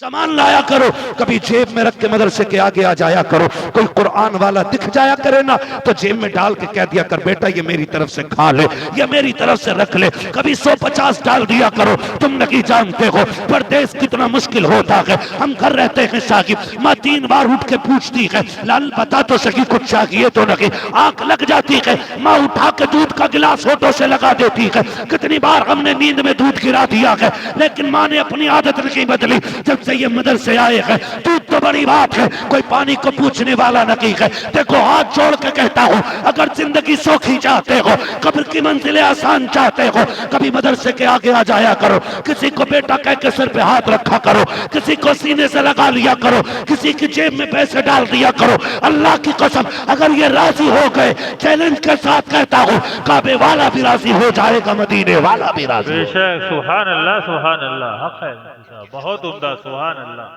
सामान लाया करो, कभी जेब में रख के मदरसे के आगे आ जाया करो। कोई कुरान वाला दिख जाया करे ना तो जेब में डाल के कह दिया कर बेटा ये मेरी तरफ से खा ले, ये मेरी तरफ से रख ले। कभी 150 डाल दिया करो। तुम नहीं जानते हो परदेश कितना मुश्किल होता है। हम घर रहते हैं साकिब, माँ 3 बार उठ के पूछती है लाल बता तो सकी कुछ चाहिए तो नहीं। आंख लग जाती है, माँ उठा के दूध का गिलास होठों से लगा देती है। कितनी बार हमने नींद में दूध गिरा दिया है, लेकिन माँ ने अपनी आदत नहीं बदली। जब से ये मदरसे आए हैं दूध तो बड़ी बात है, कोई पानी को पूछने वाला नहीं है। देखो हाथ जोड़ के कहता हूँ अगर जिंदगी सौखी चाहते हो, कब्र की मंजिलें आसान चाहते हो, कभी मदरसे के आगे आ जाया करो। किसी को बेटा कह के सिर पे हाथ रखा करो, किसी को सीने से लगा लिया करो, किसी की जेब में पैसे डाल दिया करो। अल्लाह की कसम अगर ये राजी हो गए, चैलेंज के साथ कहता हूँ काबे वाला भी राजी हो जाएगा, मदीने वाला भी राजी। बेशक सुभान अल्लाह हक है, बहुत उम्दा सुभान अल्लाह।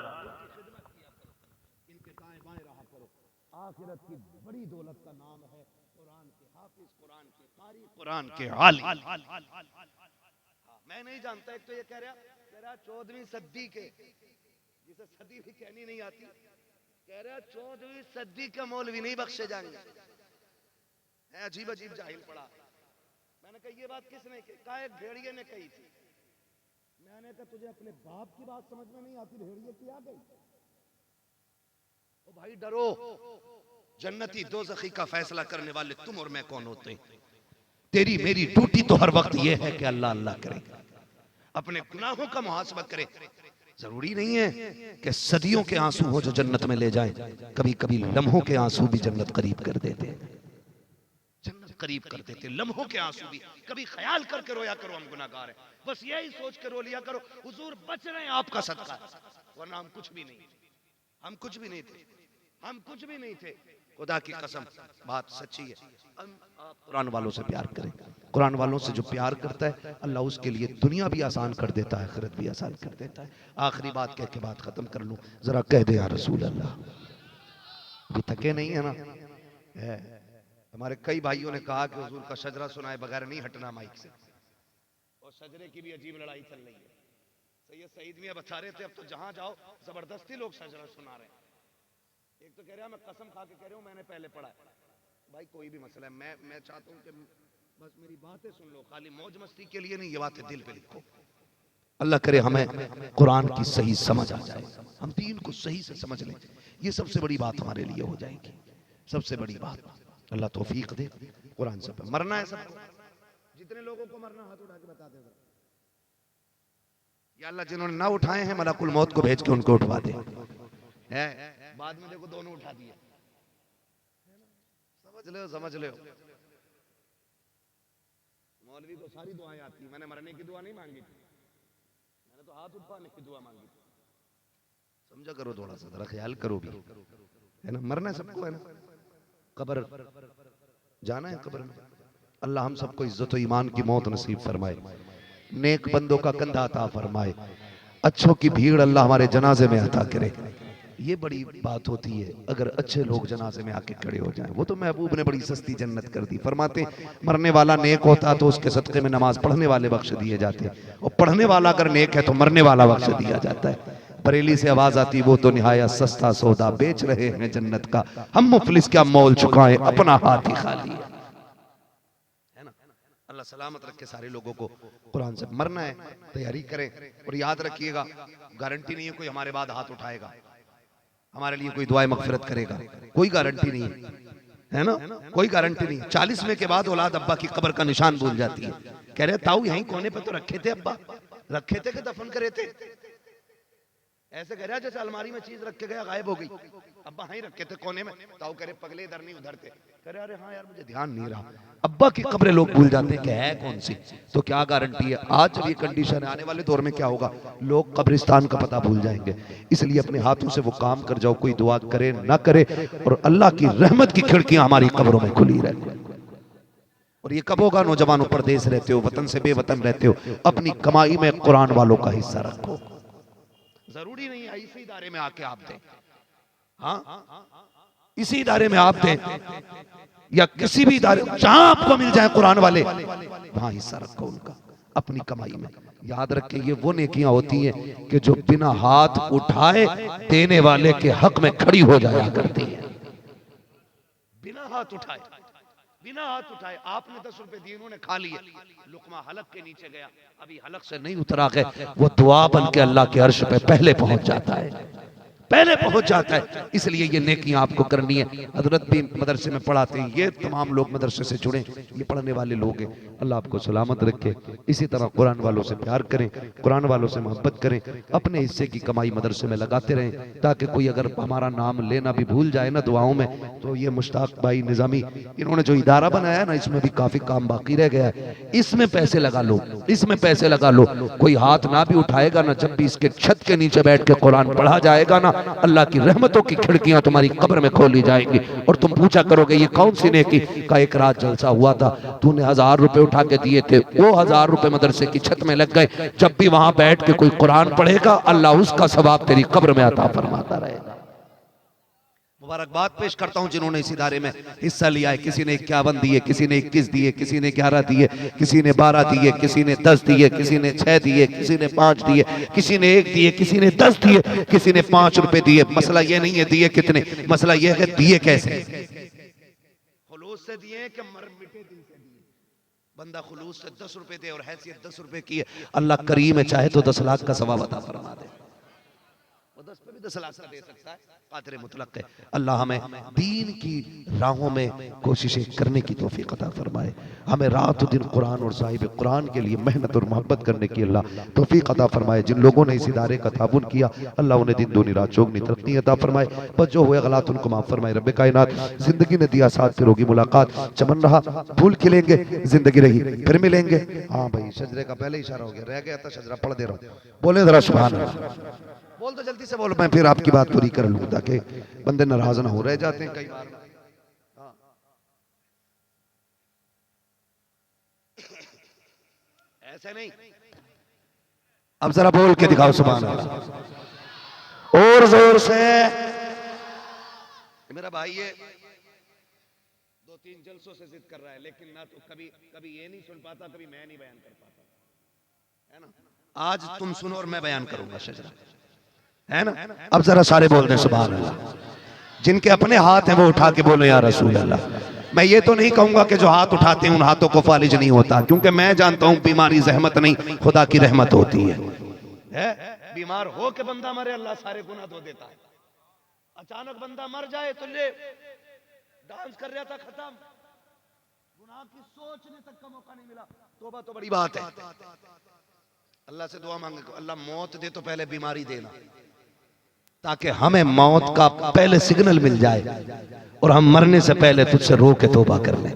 आखिरत की बड़ी दौलत का नाम है कुरान के हाफिज, कुरान के कारी, कुरान के आलिम। मैं नहीं जानता, एक तो ये कह रहा 14वीं सदी के, जिसे सदी भी कहनी नहीं आती, कह रहा 14वीं सदी के मौलवी नहीं बख्शे जाएंगे। अजीब अजीब जाहिल पड़ा। मैंने कहा ये बात किसने कहा? एक भेड़िए ने कही थी। मैंने कहा तुझे अपने बाप की बात समझ में नहीं आती, भेड़िए की आ गई। ओ भाई डरो, जन्नती दोज़खी का फैसला करने वाले तुम और मैं कौन होते हैं? तेरी मेरी ड्यूटी तो हर वक्त ये है कि अल्लाह अल्लाह करे, अपने गुनाहों का मुहासबा करे। जरूरी नहीं है कि सदियों के आंसू हो जो जन्नत में ले जाएं, कभी कभी लम्हों के आंसू भी जन्नत करीब कर देते हैं, जन्नत करीब कर देते। लम्हों के आंसू भी कभी ख्याल करके रोया करो हम गुनाहगार हैं, बस यही सोच के रो लिया करो हुजूर बच रहे हैं आपका सदका है, वरना हम कुछ भी नहीं, हम कुछ भी नहीं थे, हम कुछ भी नहीं थे। खुदा की कसम बात सच्ची है। आप कुरान वालों से प्यार करें, कुरान वालों से जो प्यार करता है अल्लाह उसके लिए दुनिया भी आसान कर देता है, आखिरत भी आसान कर देता है। आखिरी बात कह के बात खत्म कर लूं, जरा कह दे या रसूल अल्लाह। अभी थके नहीं है ना? है। हमारे कई भाइयों ने कहा कि हुजूर का शजरा सुनाए बगैर नहीं हटना माइक से, और शजरे की भी अजीब लड़ाई चल रही है। सैयद सईद मियां बता रहे थे अब तो जहां जाओ जबरदस्ती लोग शजरा सुना रहे हैं। एक तो कह रहा मैं कसम खा के कह रहा हूं मैंने पहले पढ़ा है। भाई कोई भी मसला है, मैं चाहता हूं कि बस मेरी बातें सुन लो, खाली मौज मस्ती के लिए नहीं, ये बातें दिल पे लिखो। अल्लाह करे हमें कुरान की सही समझ आ जाए, हम दीन को सही से समझ लें, ये सबसे बड़ी बात हमारे लिए हो जाएगी, सबसे बड़ी बात। अल्लाह तौफीक दे। कुरान से मरना है सबको, जितने लोगों को मरना हाथ उठा के बता दे या अल्लाह, जिन्होंने ना उठाए हैं मलकुल मौत को भेज के उनको उठवा दे। है बाद में देखो दोनों उठा दिए, समझ ले। मौलवी को सारी दुआएं आती हैं, मैंने मरने की दुआ नहीं मांगी थी, मैंने तो हाथ उठाने की दुआ मांगी थी। समझा करो, थोड़ा सा जरा ख्याल करो भी, है ना? मरना सबको है ना, कब्र जाना है कब्र में। अल्लाह हम सबको इज्जत और ईमान की मौत नसीब फरमाए, नेक बंदों का कंधा अता फरमाए, अच्छों की भीड़ अल्लाह हमारे जनाजे में अता करे। ये बड़ी बात होती है अगर अच्छे लोग जनाजे में आके खड़े हो जाएं। वो तो महबूब ने बड़ी सस्ती जन्नत कर दी। फरमाते मरने वाला नेक होता तो उसके सदक़े में नमाज पढ़ने वाले बख्श दिए जाते, और पढ़ने वाला अगर नेक है तो मरने वाला बख्श दिया जाता है। बरेली से आवाज आती वो तो निहायत सस्ता सौदा बेच रहे हैं जन्नत का, हम मुफलिस क्या मोल चुकाएं अपना हाथ ही खाली है ना। अल्लाह सलामत रखे सारे लोगों को। कुरान से मरना है, तैयारी करें, और याद रखिएगा गारंटी नहीं है कोई हमारे बाद हाथ उठाएगा, हमारे लिए कोई दुआएं मगफिरत करेगा, कोई गारंटी नहीं है ना, कोई गारंटी नहीं। 40वें के बाद औलाद अब्बा की कब्र का निशान भूल जाती है, कह रहे ताऊ यहीं कोने पे तो रखे थे अब्बा, रखे थे कि दफन करे थे? ऐसे कह रहा जैसे अलमारी में चीज रख के गया गायब हो गई, अब्बा यहीं रखे थे कोने में। ताऊ कह रहे पगले इधर नहीं उधर थे, कह रहे अरे हाँ यार मुझे ध्यान नहीं रहा। अब्बा की कब्रें लोग भूल जाते हैं कि है कौन सी, तो क्या गारंटी है? आज जब ये कंडीशन है, आने वाले दौर में क्या होगा, लोग कब्रिस्तान का पता भूल जाएंगे। इसलिए अपने हाथों से वो काम कर जाओ, कोई दुआ करे ना करे, और अल्लाह की रहमत की खिड़कियां हमारी कब्रों में खुली रहे। और ये कब होगा? नौजवानों परदेश रहते हो, वतन से बेवतन रहते हो, अपनी कमाई में कुरान वालों का हिस्सा रखो। जरूरी नहीं है इसी इदारे में आके आप दें, हाँ इसी इदारे में आप दें, या किसी भी इदारे जहां आपको मिल जाए कुरान वाले, वहां हिस्सा रखो उनका। अपनी कमाई में। याद रखें ये वो नेकियां होती हैं कि जो बिना हाथ उठाए देने वाले के हक में खड़ी हो जाया करती हैं। बिना हाथ उठाए, बिना हाथ उठाए आपने 10 रुपए दिए, उन्होंने खा लिए, लुकमा हलक के नीचे गया, अभी हलक से नहीं उतरा है, वो दुआ बन के अल्लाह के अर्श पे पहले पहुंच जाता है, पहले पहुंच जाता है। इसलिए ये नेकियां आपको करनी है। हजरत भी मदरसे में पढ़ाते हैं, ये तमाम लोग मदरसे से जुड़े, ये पढ़ने वाले लोग हैं। अल्लाह आपको सलामत रखे। इसी तरह कुरान वालों से प्यार करें, कुरान वालों से मोहब्बत करें, अपने हिस्से की कमाई मदरसे में लगाते रहें, ताकि कोई अगर हमारा नाम लेना भी भूल जाए ना दुआओं में, तो ये मुश्ताक भाई निज़ामी इन्होंने जो इदारा बनाया ना, इसमें भी काफ़ी काम बाकी रह गया है, इसमें पैसे लगा लो, इसमें पैसे लगा लो। कोई हाथ ना भी उठाएगा ना, जब भी इसके छत के नीचे बैठ के कुरान पढ़ा जाएगा ना, अल्लाह की रहमतों की खिड़कियां तुम्हारी कब्र में खोली जाएंगी। और तुम पूछा करोगे ये कौन सी नेकी का, एक रात जलसा हुआ था, तूने 1000 रुपए उठा के दिए थे, वो 1000 रुपए मदरसे की छत में लग गए। जब भी वहां बैठ के कोई कुरान पढ़ेगा, अल्लाह उसका सवाब तेरी कब्र में अता फरमाता रहेगा। मुबारकबाद पेश करता हूं जिन्होंने इस इदारे में हिस्सा लिया है। किसी ने 51 दिए, किसी ने 21 दिए, किसी ने 11 दिए, किसी ने 12 दिए, किसी ने 10 दिए, किसी ने 6 दिए, किसी ने 5 दिए, किसी ने 1 दिए, किसी ने 10 दिए, किसी ने 5 रुपए दिए। मसला ये नहीं है दिए कितने, मसला ये है दिए कैसे। खुलूस से दिए कि मर मिटे दिल से दिए। बंदा खुलूस से 10 रुपए दे और हैसियत 10 रुपए की है, अल्लाह करीम है, चाहे तो 10 लाख का सवाब अता फरमा दे। वो 10 पे भी 10 लाख का दे सकता है, कादिर मुतलक है। अल्लाह हमें दीन की राहों में कोशिशें करने की तौफीक अता फरमाए, हमें रात दिन कुरान और साहिब कुरान के लिए मेहनत और मोहब्बत करने की अल्लाह तौफीक अता फरमाए। जिन लोगों ने इस इदारे का ताबुन किया, अल्लाह उन्हें दिन दूनी रात चौगनी तरक्की अता फरमाए, बस जो हुए गलत उनको माफ फरमाए। रब्बे कायनात जिंदगी ने दिया साथ, फिर होगी मुलाकात, चमन रहा फूल खिलेंगे, जिंदगी रही फिर मिलेंगे। हाँ भाई, शजरे का पहले इशारा हो गया, रह गया था शजरा, पढ़ दे रहा हूँ, बोले जरा सुभान अल्लाह। बोल तो जल्दी से बोल, मैं फिर आपकी बात पूरी कर लूं, ताकि बंदे नाराज ना हो, रह जाते हैं कई बार। ऐसे नहीं, अब जरा बोल के दिखाओ सुभान अल्लाह और जोर से। मेरा भाई ये 2-3 जलसों से जिद कर रहा है, लेकिन ना तो कभी ये नहीं सुन पाता, कभी मैं नहीं बयान कर पाता, है ना। आज तुम सुनो और मैं बयान करूंगा शजरा, है ना। अब जरा सारे बोल रहे सुभान अल्लाह। जिनके अपने हाथ हैं वो उठा के बोले या रसूल अल्लाह। मैं ये तो नहीं कहूंगा कि जो हाथ उठाते हैं उन हाथों को फालिज नहीं होता, क्योंकि मैं जानता हूं बीमारी जहमत नहीं, खुदा की रहमत होती है। बीमार हो के बंदा मरे, अल्लाह सारे गुनाह धो देता है। अचानक बंदा मर जाए तो ले डांस कर रहा था, खत्म, गुनाह की सोचने तक का मौका नहीं मिला। तौबा तो बड़ी बात है। अल्लाह से दुआ मांगे, अल्लाह मौत दे तो पहले बीमारी देना, ताकि हमें मौत का पहले सिग्नल मिल जाए और हम मरने से पहले तुझसे रो के तौबा कर लें।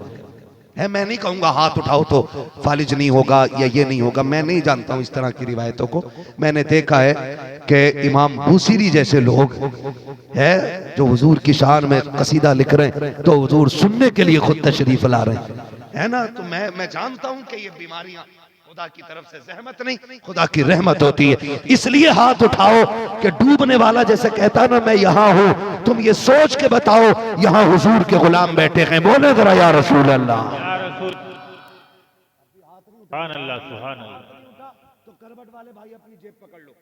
है, मैं नहीं कहूंगा हाथ उठाओ तो फालिज नहीं होगा या ये नहीं होगा, मैं नहीं जानता हूं इस तरह की रिवायतों को। मैंने देखा है कि इमाम बूसीरी जैसे लोग है जो हुजूर की शान में कसीदा लिख रहे हैं, तो हुजूर सुनने के लिए खुद तशरीफ ला रहे हैं, है ना। तो मैं जानता हूं कि ये बीमारियां खुदा की तरफ से जहमत नहीं, खुदा की रहमत होती है। इसलिए हाथ उठाओ कि डूबने वाला जैसे कहता ना मैं यहाँ हूँ, तुम ये सोच के बताओ यहाँ हुजूर के गुलाम बैठे हैं, बोले जरा या रसूल अल्लाह। सुभान अल्लाह, सुभान अल्लाह। तो करबट वाले भाई अपनी जेब पकड़ लो,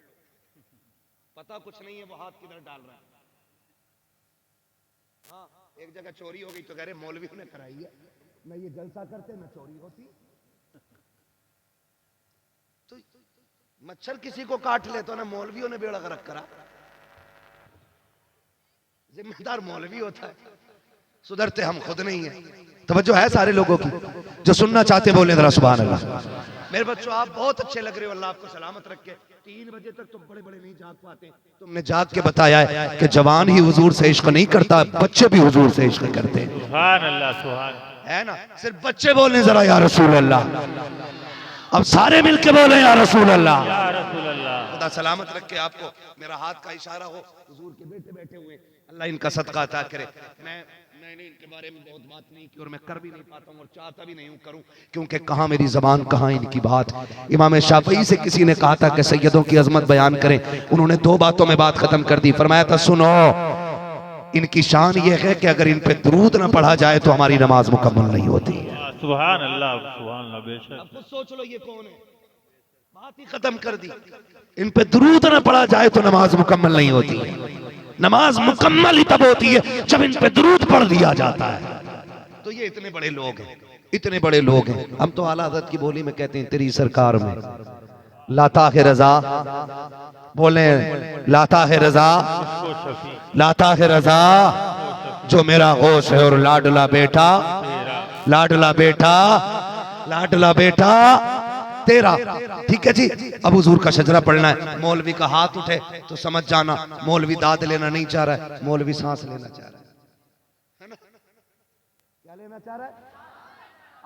पता कुछ नहीं है वो हाथ किधर डाल रहा है। हाँ, एक जगह चोरी हो गई तो कह रहे मौलवियों ने कराई है, न ये जलसा करते न चोरी होती। तो मच्छर किसी को काट ले तो ना मौलवियों ने बेड़ा गर्क करा, जिम्मेदार मौलवी होता है, सुधरते हम खुद नहीं है। तवज्जो है सारे लोगों की, जो सुनना चाहते बोले जरा सुभान अल्लाह। मेरे बच्चों आप बहुत अच्छे लग रहे हो, अल्लाह आपको सलामत रखे। 3 बजे तक तो बड़े बड़े नहीं जाग पाते, तुमने जाग के बताया है कि जवान ही हुजूर से इश्क नहीं करता, बच्चे भी हुजूर से इश्क करते हैं। सुभान अल्लाह, सुभान, है ना। सिर्फ बच्चे बोलने जरा या रसूल अल्लाह, अब सारे मिलके बोले या रसूल अल्लाह, या रसूल अल्लाह। खुदा सलामत रखे आपको। मेरा हाथ का इशारा हो, हुजूर के बेटे बैठे हुए, अल्लाह इनका सदका अता करे। मैंने इनके बारे में बहुत बात नहीं की और मैं कर भी नहीं पाता हूँ और चाहता भी नहीं हूँ करूँ, क्योंकि कहाँ मेरी जबान कहाँ इनकी बात। इमाम शाफई से किसी ने कहा था कि सैयदों की अजमत बयान करें, उन्होंने 2 बातों में बात खत्म कर दी। फरमाया था सुनो, इनकी शान ये है कि अगर इन पे दरूद ना पढ़ा जाए तो हमारी नमाज मुकम्मल नहीं होती है। सुभान अल्लाह, सुभान अल्लाह। बेशक अब सोच लो ये कौन है, बात ही खत्म कर दी। इन पे दुरूद न पढ़ा जाए तो नमाज मुकम्मल नहीं होती है। नमाज मुकम्मल ही तब होती है जब इन पे दुरूद पढ़ दिया जाता है। तो ये इतने बड़े लोग हैं, इतने बड़े लोग हैं। हम तो आला हज़रत की बोली में कहते हैं तेरी सरकार में लाता है रजा, बोले लाता है रजा, लाता है रजा जो मेरा होश है और लाडला बेटा, लाडला बेटा, लाडला बेटा तेरा। ठीक है जी। अब हुजूर का शजरा पढ़ना है। मौलवी का हाथ उठे तो समझ जाना मौलवी दाद लेना नहीं चाह रहा है, मौलवी सांस लेना चाह रहा है ना? क्या लेना चाह रहा है?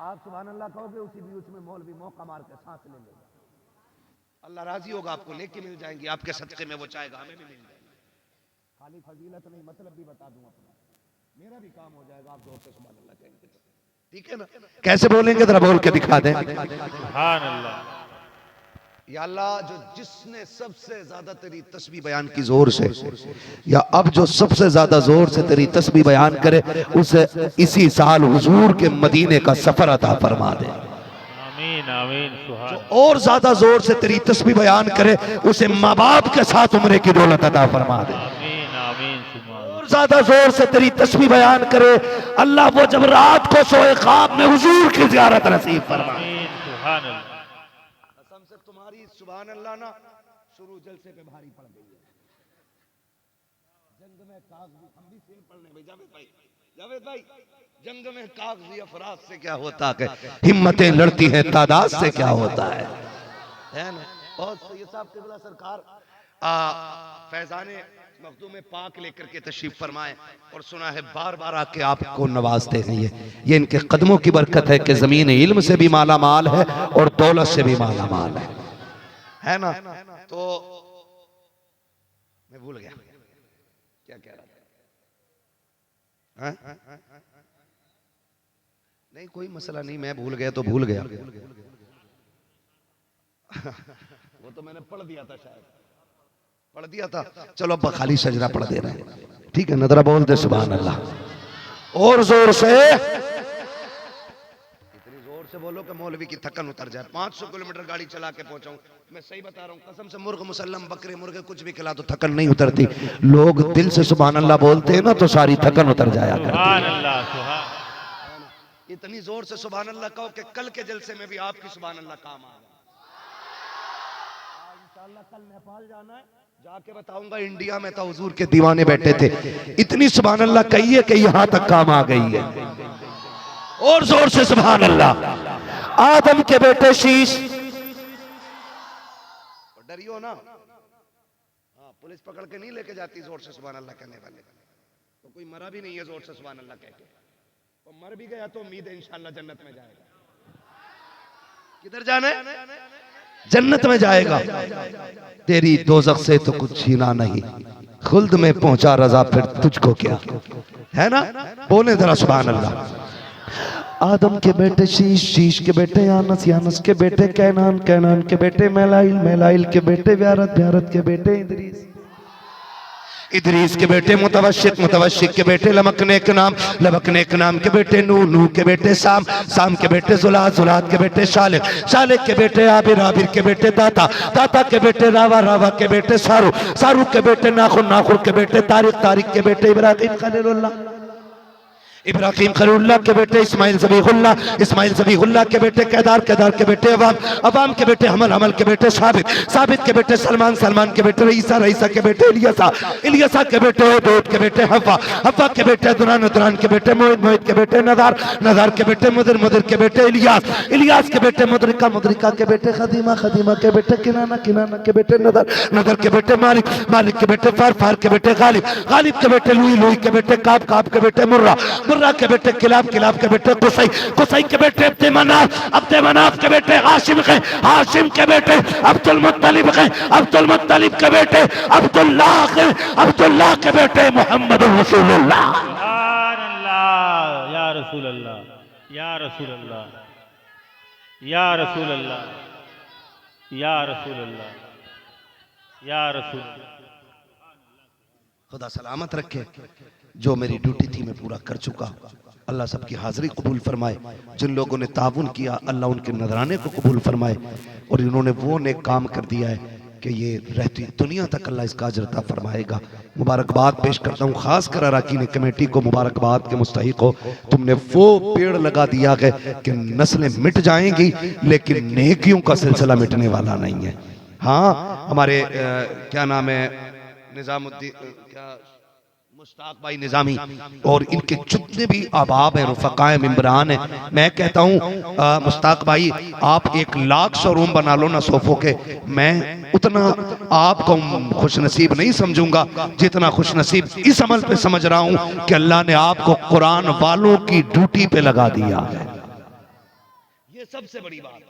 आप सुभान अल्लाह कहोगे, उसी बीच में मौलवी मौका मार के सांस ले लेगा। अल्लाह राजी होगा, आपको नेकी मिल जाएंगी, आपके सदके में वो चाहेगा हमें भी मिल जाएगी। खाली फजीलत नहीं, मतलब भी बता दूं अपना, मेरा भी काम हो जाएगा। आप जोर से सुभान अल्लाह कहेंगे तो ठीक है ना? कैसे बोलेंगे जरा बोल के दिखा दें। सुभान अल्लाह। या अल्लाह, जो जिसने सबसे ज्यादा तेरी तस्बीह बयान की जोर से, या अब जो सबसे ज्यादा जोर से तेरी तस्बीह बयान करे उसे इसी साल हुजूर के मदीने का सफर अता फरमा दे। आमीन आमीन। सुभान। जो और ज्यादा जोर से तेरी तस्बीह बयान करे उसे माँ बाप के साथ उम्रे की दौलत अता फरमा दे। आमीन आमीन। सुभान। और ज्यादा जोर से तेरी तस्बीह बयान करे अल्लाह, वो जब रात को सोए ख्वाब में हुजूर की ज़ियारत नसीब फरमा। आमीन। सुभान अल्लाह। कसम से तुम्हारी सुभान अल्लाह ना शुरू जलसे पे भारी पड़ गई है। जंग में कागजी, हम भी शेर पढ़ने भाई जावेद भाई, जावेद भाई, जंग में कागजी अफराद से क्या होता है, हिम्मतें लड़ती हैं तादाद से क्या होता है ना? बहुत सैयद साहब क़िबला सरकार फैजाने मखदूम पाक लेकर के तशरीफ फरमाए और सुना है बार बार आके आपको नवाजते हैं। ये इनके कदमों की बरकत है कि जमीन इल्म से भी माला माल है और दौलत से भी माला माल है ना? तो मैं भूल गया क्या कह रहा था। नहीं कोई मसला नहीं, मैं भूल गया तो भूल गया। वो तो मैंने पढ़ दिया था, शायद पढ़ दिया था। चलो अब खाली सजरा पढ़ दे रहे हैं, ठीक है? नजरा बोल दे सुभान अल्लाह और जोर से, इतनी जोर से बोलो कि मौलवी की थकन उतर जाए। 500 किलोमीटर गाड़ी चला के पहुंचाऊं, मैं सही बता रहा हूं कसम से। मुर्ग मुसल्लम, बकरे मुर्गे कुछ भी खिला तो थकन नहीं उतरती। लोग दिल से सुभान अल्लाह बोलते हैं ना तो सारी थकन उतर जाया करती सुभान है। अल्लाह। सुभान। इतनी जोर से सुभान अल्लाह कहो कि कल के जलसे में भी आपकी सुभान अल्लाह काम आ जाए। इंशाअल्लाह कल नेपाल जाना है, जाके बताऊंगा इंडिया में तो हुजूर के दीवाने बैठे थे। इतनी सुभान अल्लाह कही है कि यहां तक काम आ गई है। और जोर से सुभान अल्लाह। आदम के बेटे शीश, डरियो ना, हाँ पुलिस पकड़ के नहीं लेके जाती जोर से सुभान अल्लाह कहने वाले। तो कोई मरा भी नहीं है जोर से सुभान अल्लाह कह के, तो मर भी गया तो उम्मीद है इंशाअल्लाह जन्नत में जाएगा। किधर जाना है? जन्नत में जाएगा। तेरी दोज़ख से तो कुछ छीना नहीं, खुल्द में पहुंचा रजा फिर तुझको क्या, है ना? बोले जरा सुभान अल्लाह। आदम के बेटे शीश, शीश के बेटे यानस, यानस के बेटे कैनान, कैनान के बेटे मैलाइल, मैलाइल के बेटे व्यारत, व्यारत के बेटे इदरीस, इदरीस के बेटे मुतवशिक, मुतवशिक के बेटे लमकनेक नाम, लमकनेक नाम के बेटे नूह, नूह के बेटे साम, साम के बेटे जुलाद, जुलाद के बेटे शालिक, शालिक के बेटे आबिर, आबिर के बेटे दाता, दाता के बेटे रावा, रावा के बेटे सारू, सारू के बेटे नाखुन, नाखुन के बेटे तारिक, तारिक के बेटे इब्राहिम खलीलुल्लाह, इब्राहिम खलीलुल्लाह के बेटे इस्माइल ज़बीहुल्लाह, इस्माइल ज़बीहुल्लाह के बेटे केदार, केदार के बेटे अवाम, अवाम के बेटे हमल, हमल के बेटे साबित, साबित के बेटे सलमान, सलमान के बेटे रईसा, रईसा के बेटे इलियासा, इलियासा के बेटे दूध के बेटे हवा, हवा के बेटे दुरान, दुरान के बेटे मोहित, मोहित के बेटे नदार, नदार के बेटे मुदर, मुदर के बेटे इलियास, इलियास के बेटे मुदरिका, मुदरिका के बेटे खदीमा, खदीमा के बेटे किनाना, किनाना के बेटे नदर, नदर के बेटे मालिक, मालिक के बेटे फार, फार के बेटे गालिब, गालिब के बेटे लुई, लुई के बेटे काब, काब के बेटे मुर्रा, मुर्रा के बेटे किलाब, किलाब के बेटे कुसई, कुसई के बेटे अब्दे मनाफ, अब्दे मनाफ के बेटे हाशिम के, हाशिम के बेटे अब्दुल मुत्तलिब के, अब्दुल मुत्तलिब के बेटे अब्दुल्लाह के, अब्दुल्लाह के बेटे मोहम्मद रसूलुल्लाह। सुभान अल्लाह। या रसूल अल्लाह, या रसूल अल्लाह, या रसूल अल्लाह, या रसूल अल्लाह, या रसूल। खुदा सलामत रखे। जो मेरी ड्यूटी थी मैं पूरा कर चुका हूं। अल्लाह सबकी हाजिरी कबूल फरमाए। जिन लोगों ने ताउन किया अल्लाह उनके नजराने को कबूल फरमाए। और इन्होंने वो नेक काम कर दिया है कि ये रहती दुनिया तक अल्लाह इसका अजर अता फरमाएगा। मुबारकबाद पेश करता हूँ खास कर अरकान कमेटी को, मुबारकबाद के मुस्तहिक हो। तुमने वो पेड़ लगा दिया है कि नस्लें मिट जाएंगी लेकिन नेकियों का सिलसिला मिटने वाला नहीं है। हाँ, हमारे क्या नाम है, निजामुद्दीन क्या मुश्ताक भाई निजामी और इनके जितने भी अहबाब हैं, रुफकाए मेंबरान हैं, मैं कहता हूँ मुश्ताक भाई आप 1 लाख शोरूम बना लो ना सोफों के, मैं उतना आपको खुश नसीब नहीं समझूंगा जितना खुश नसीब इस अमल पे समझ रहा हूँ कि अल्लाह ने आपको कुरान वालों की ड्यूटी पे लगा दिया है। ये सबसे बड़ी बात।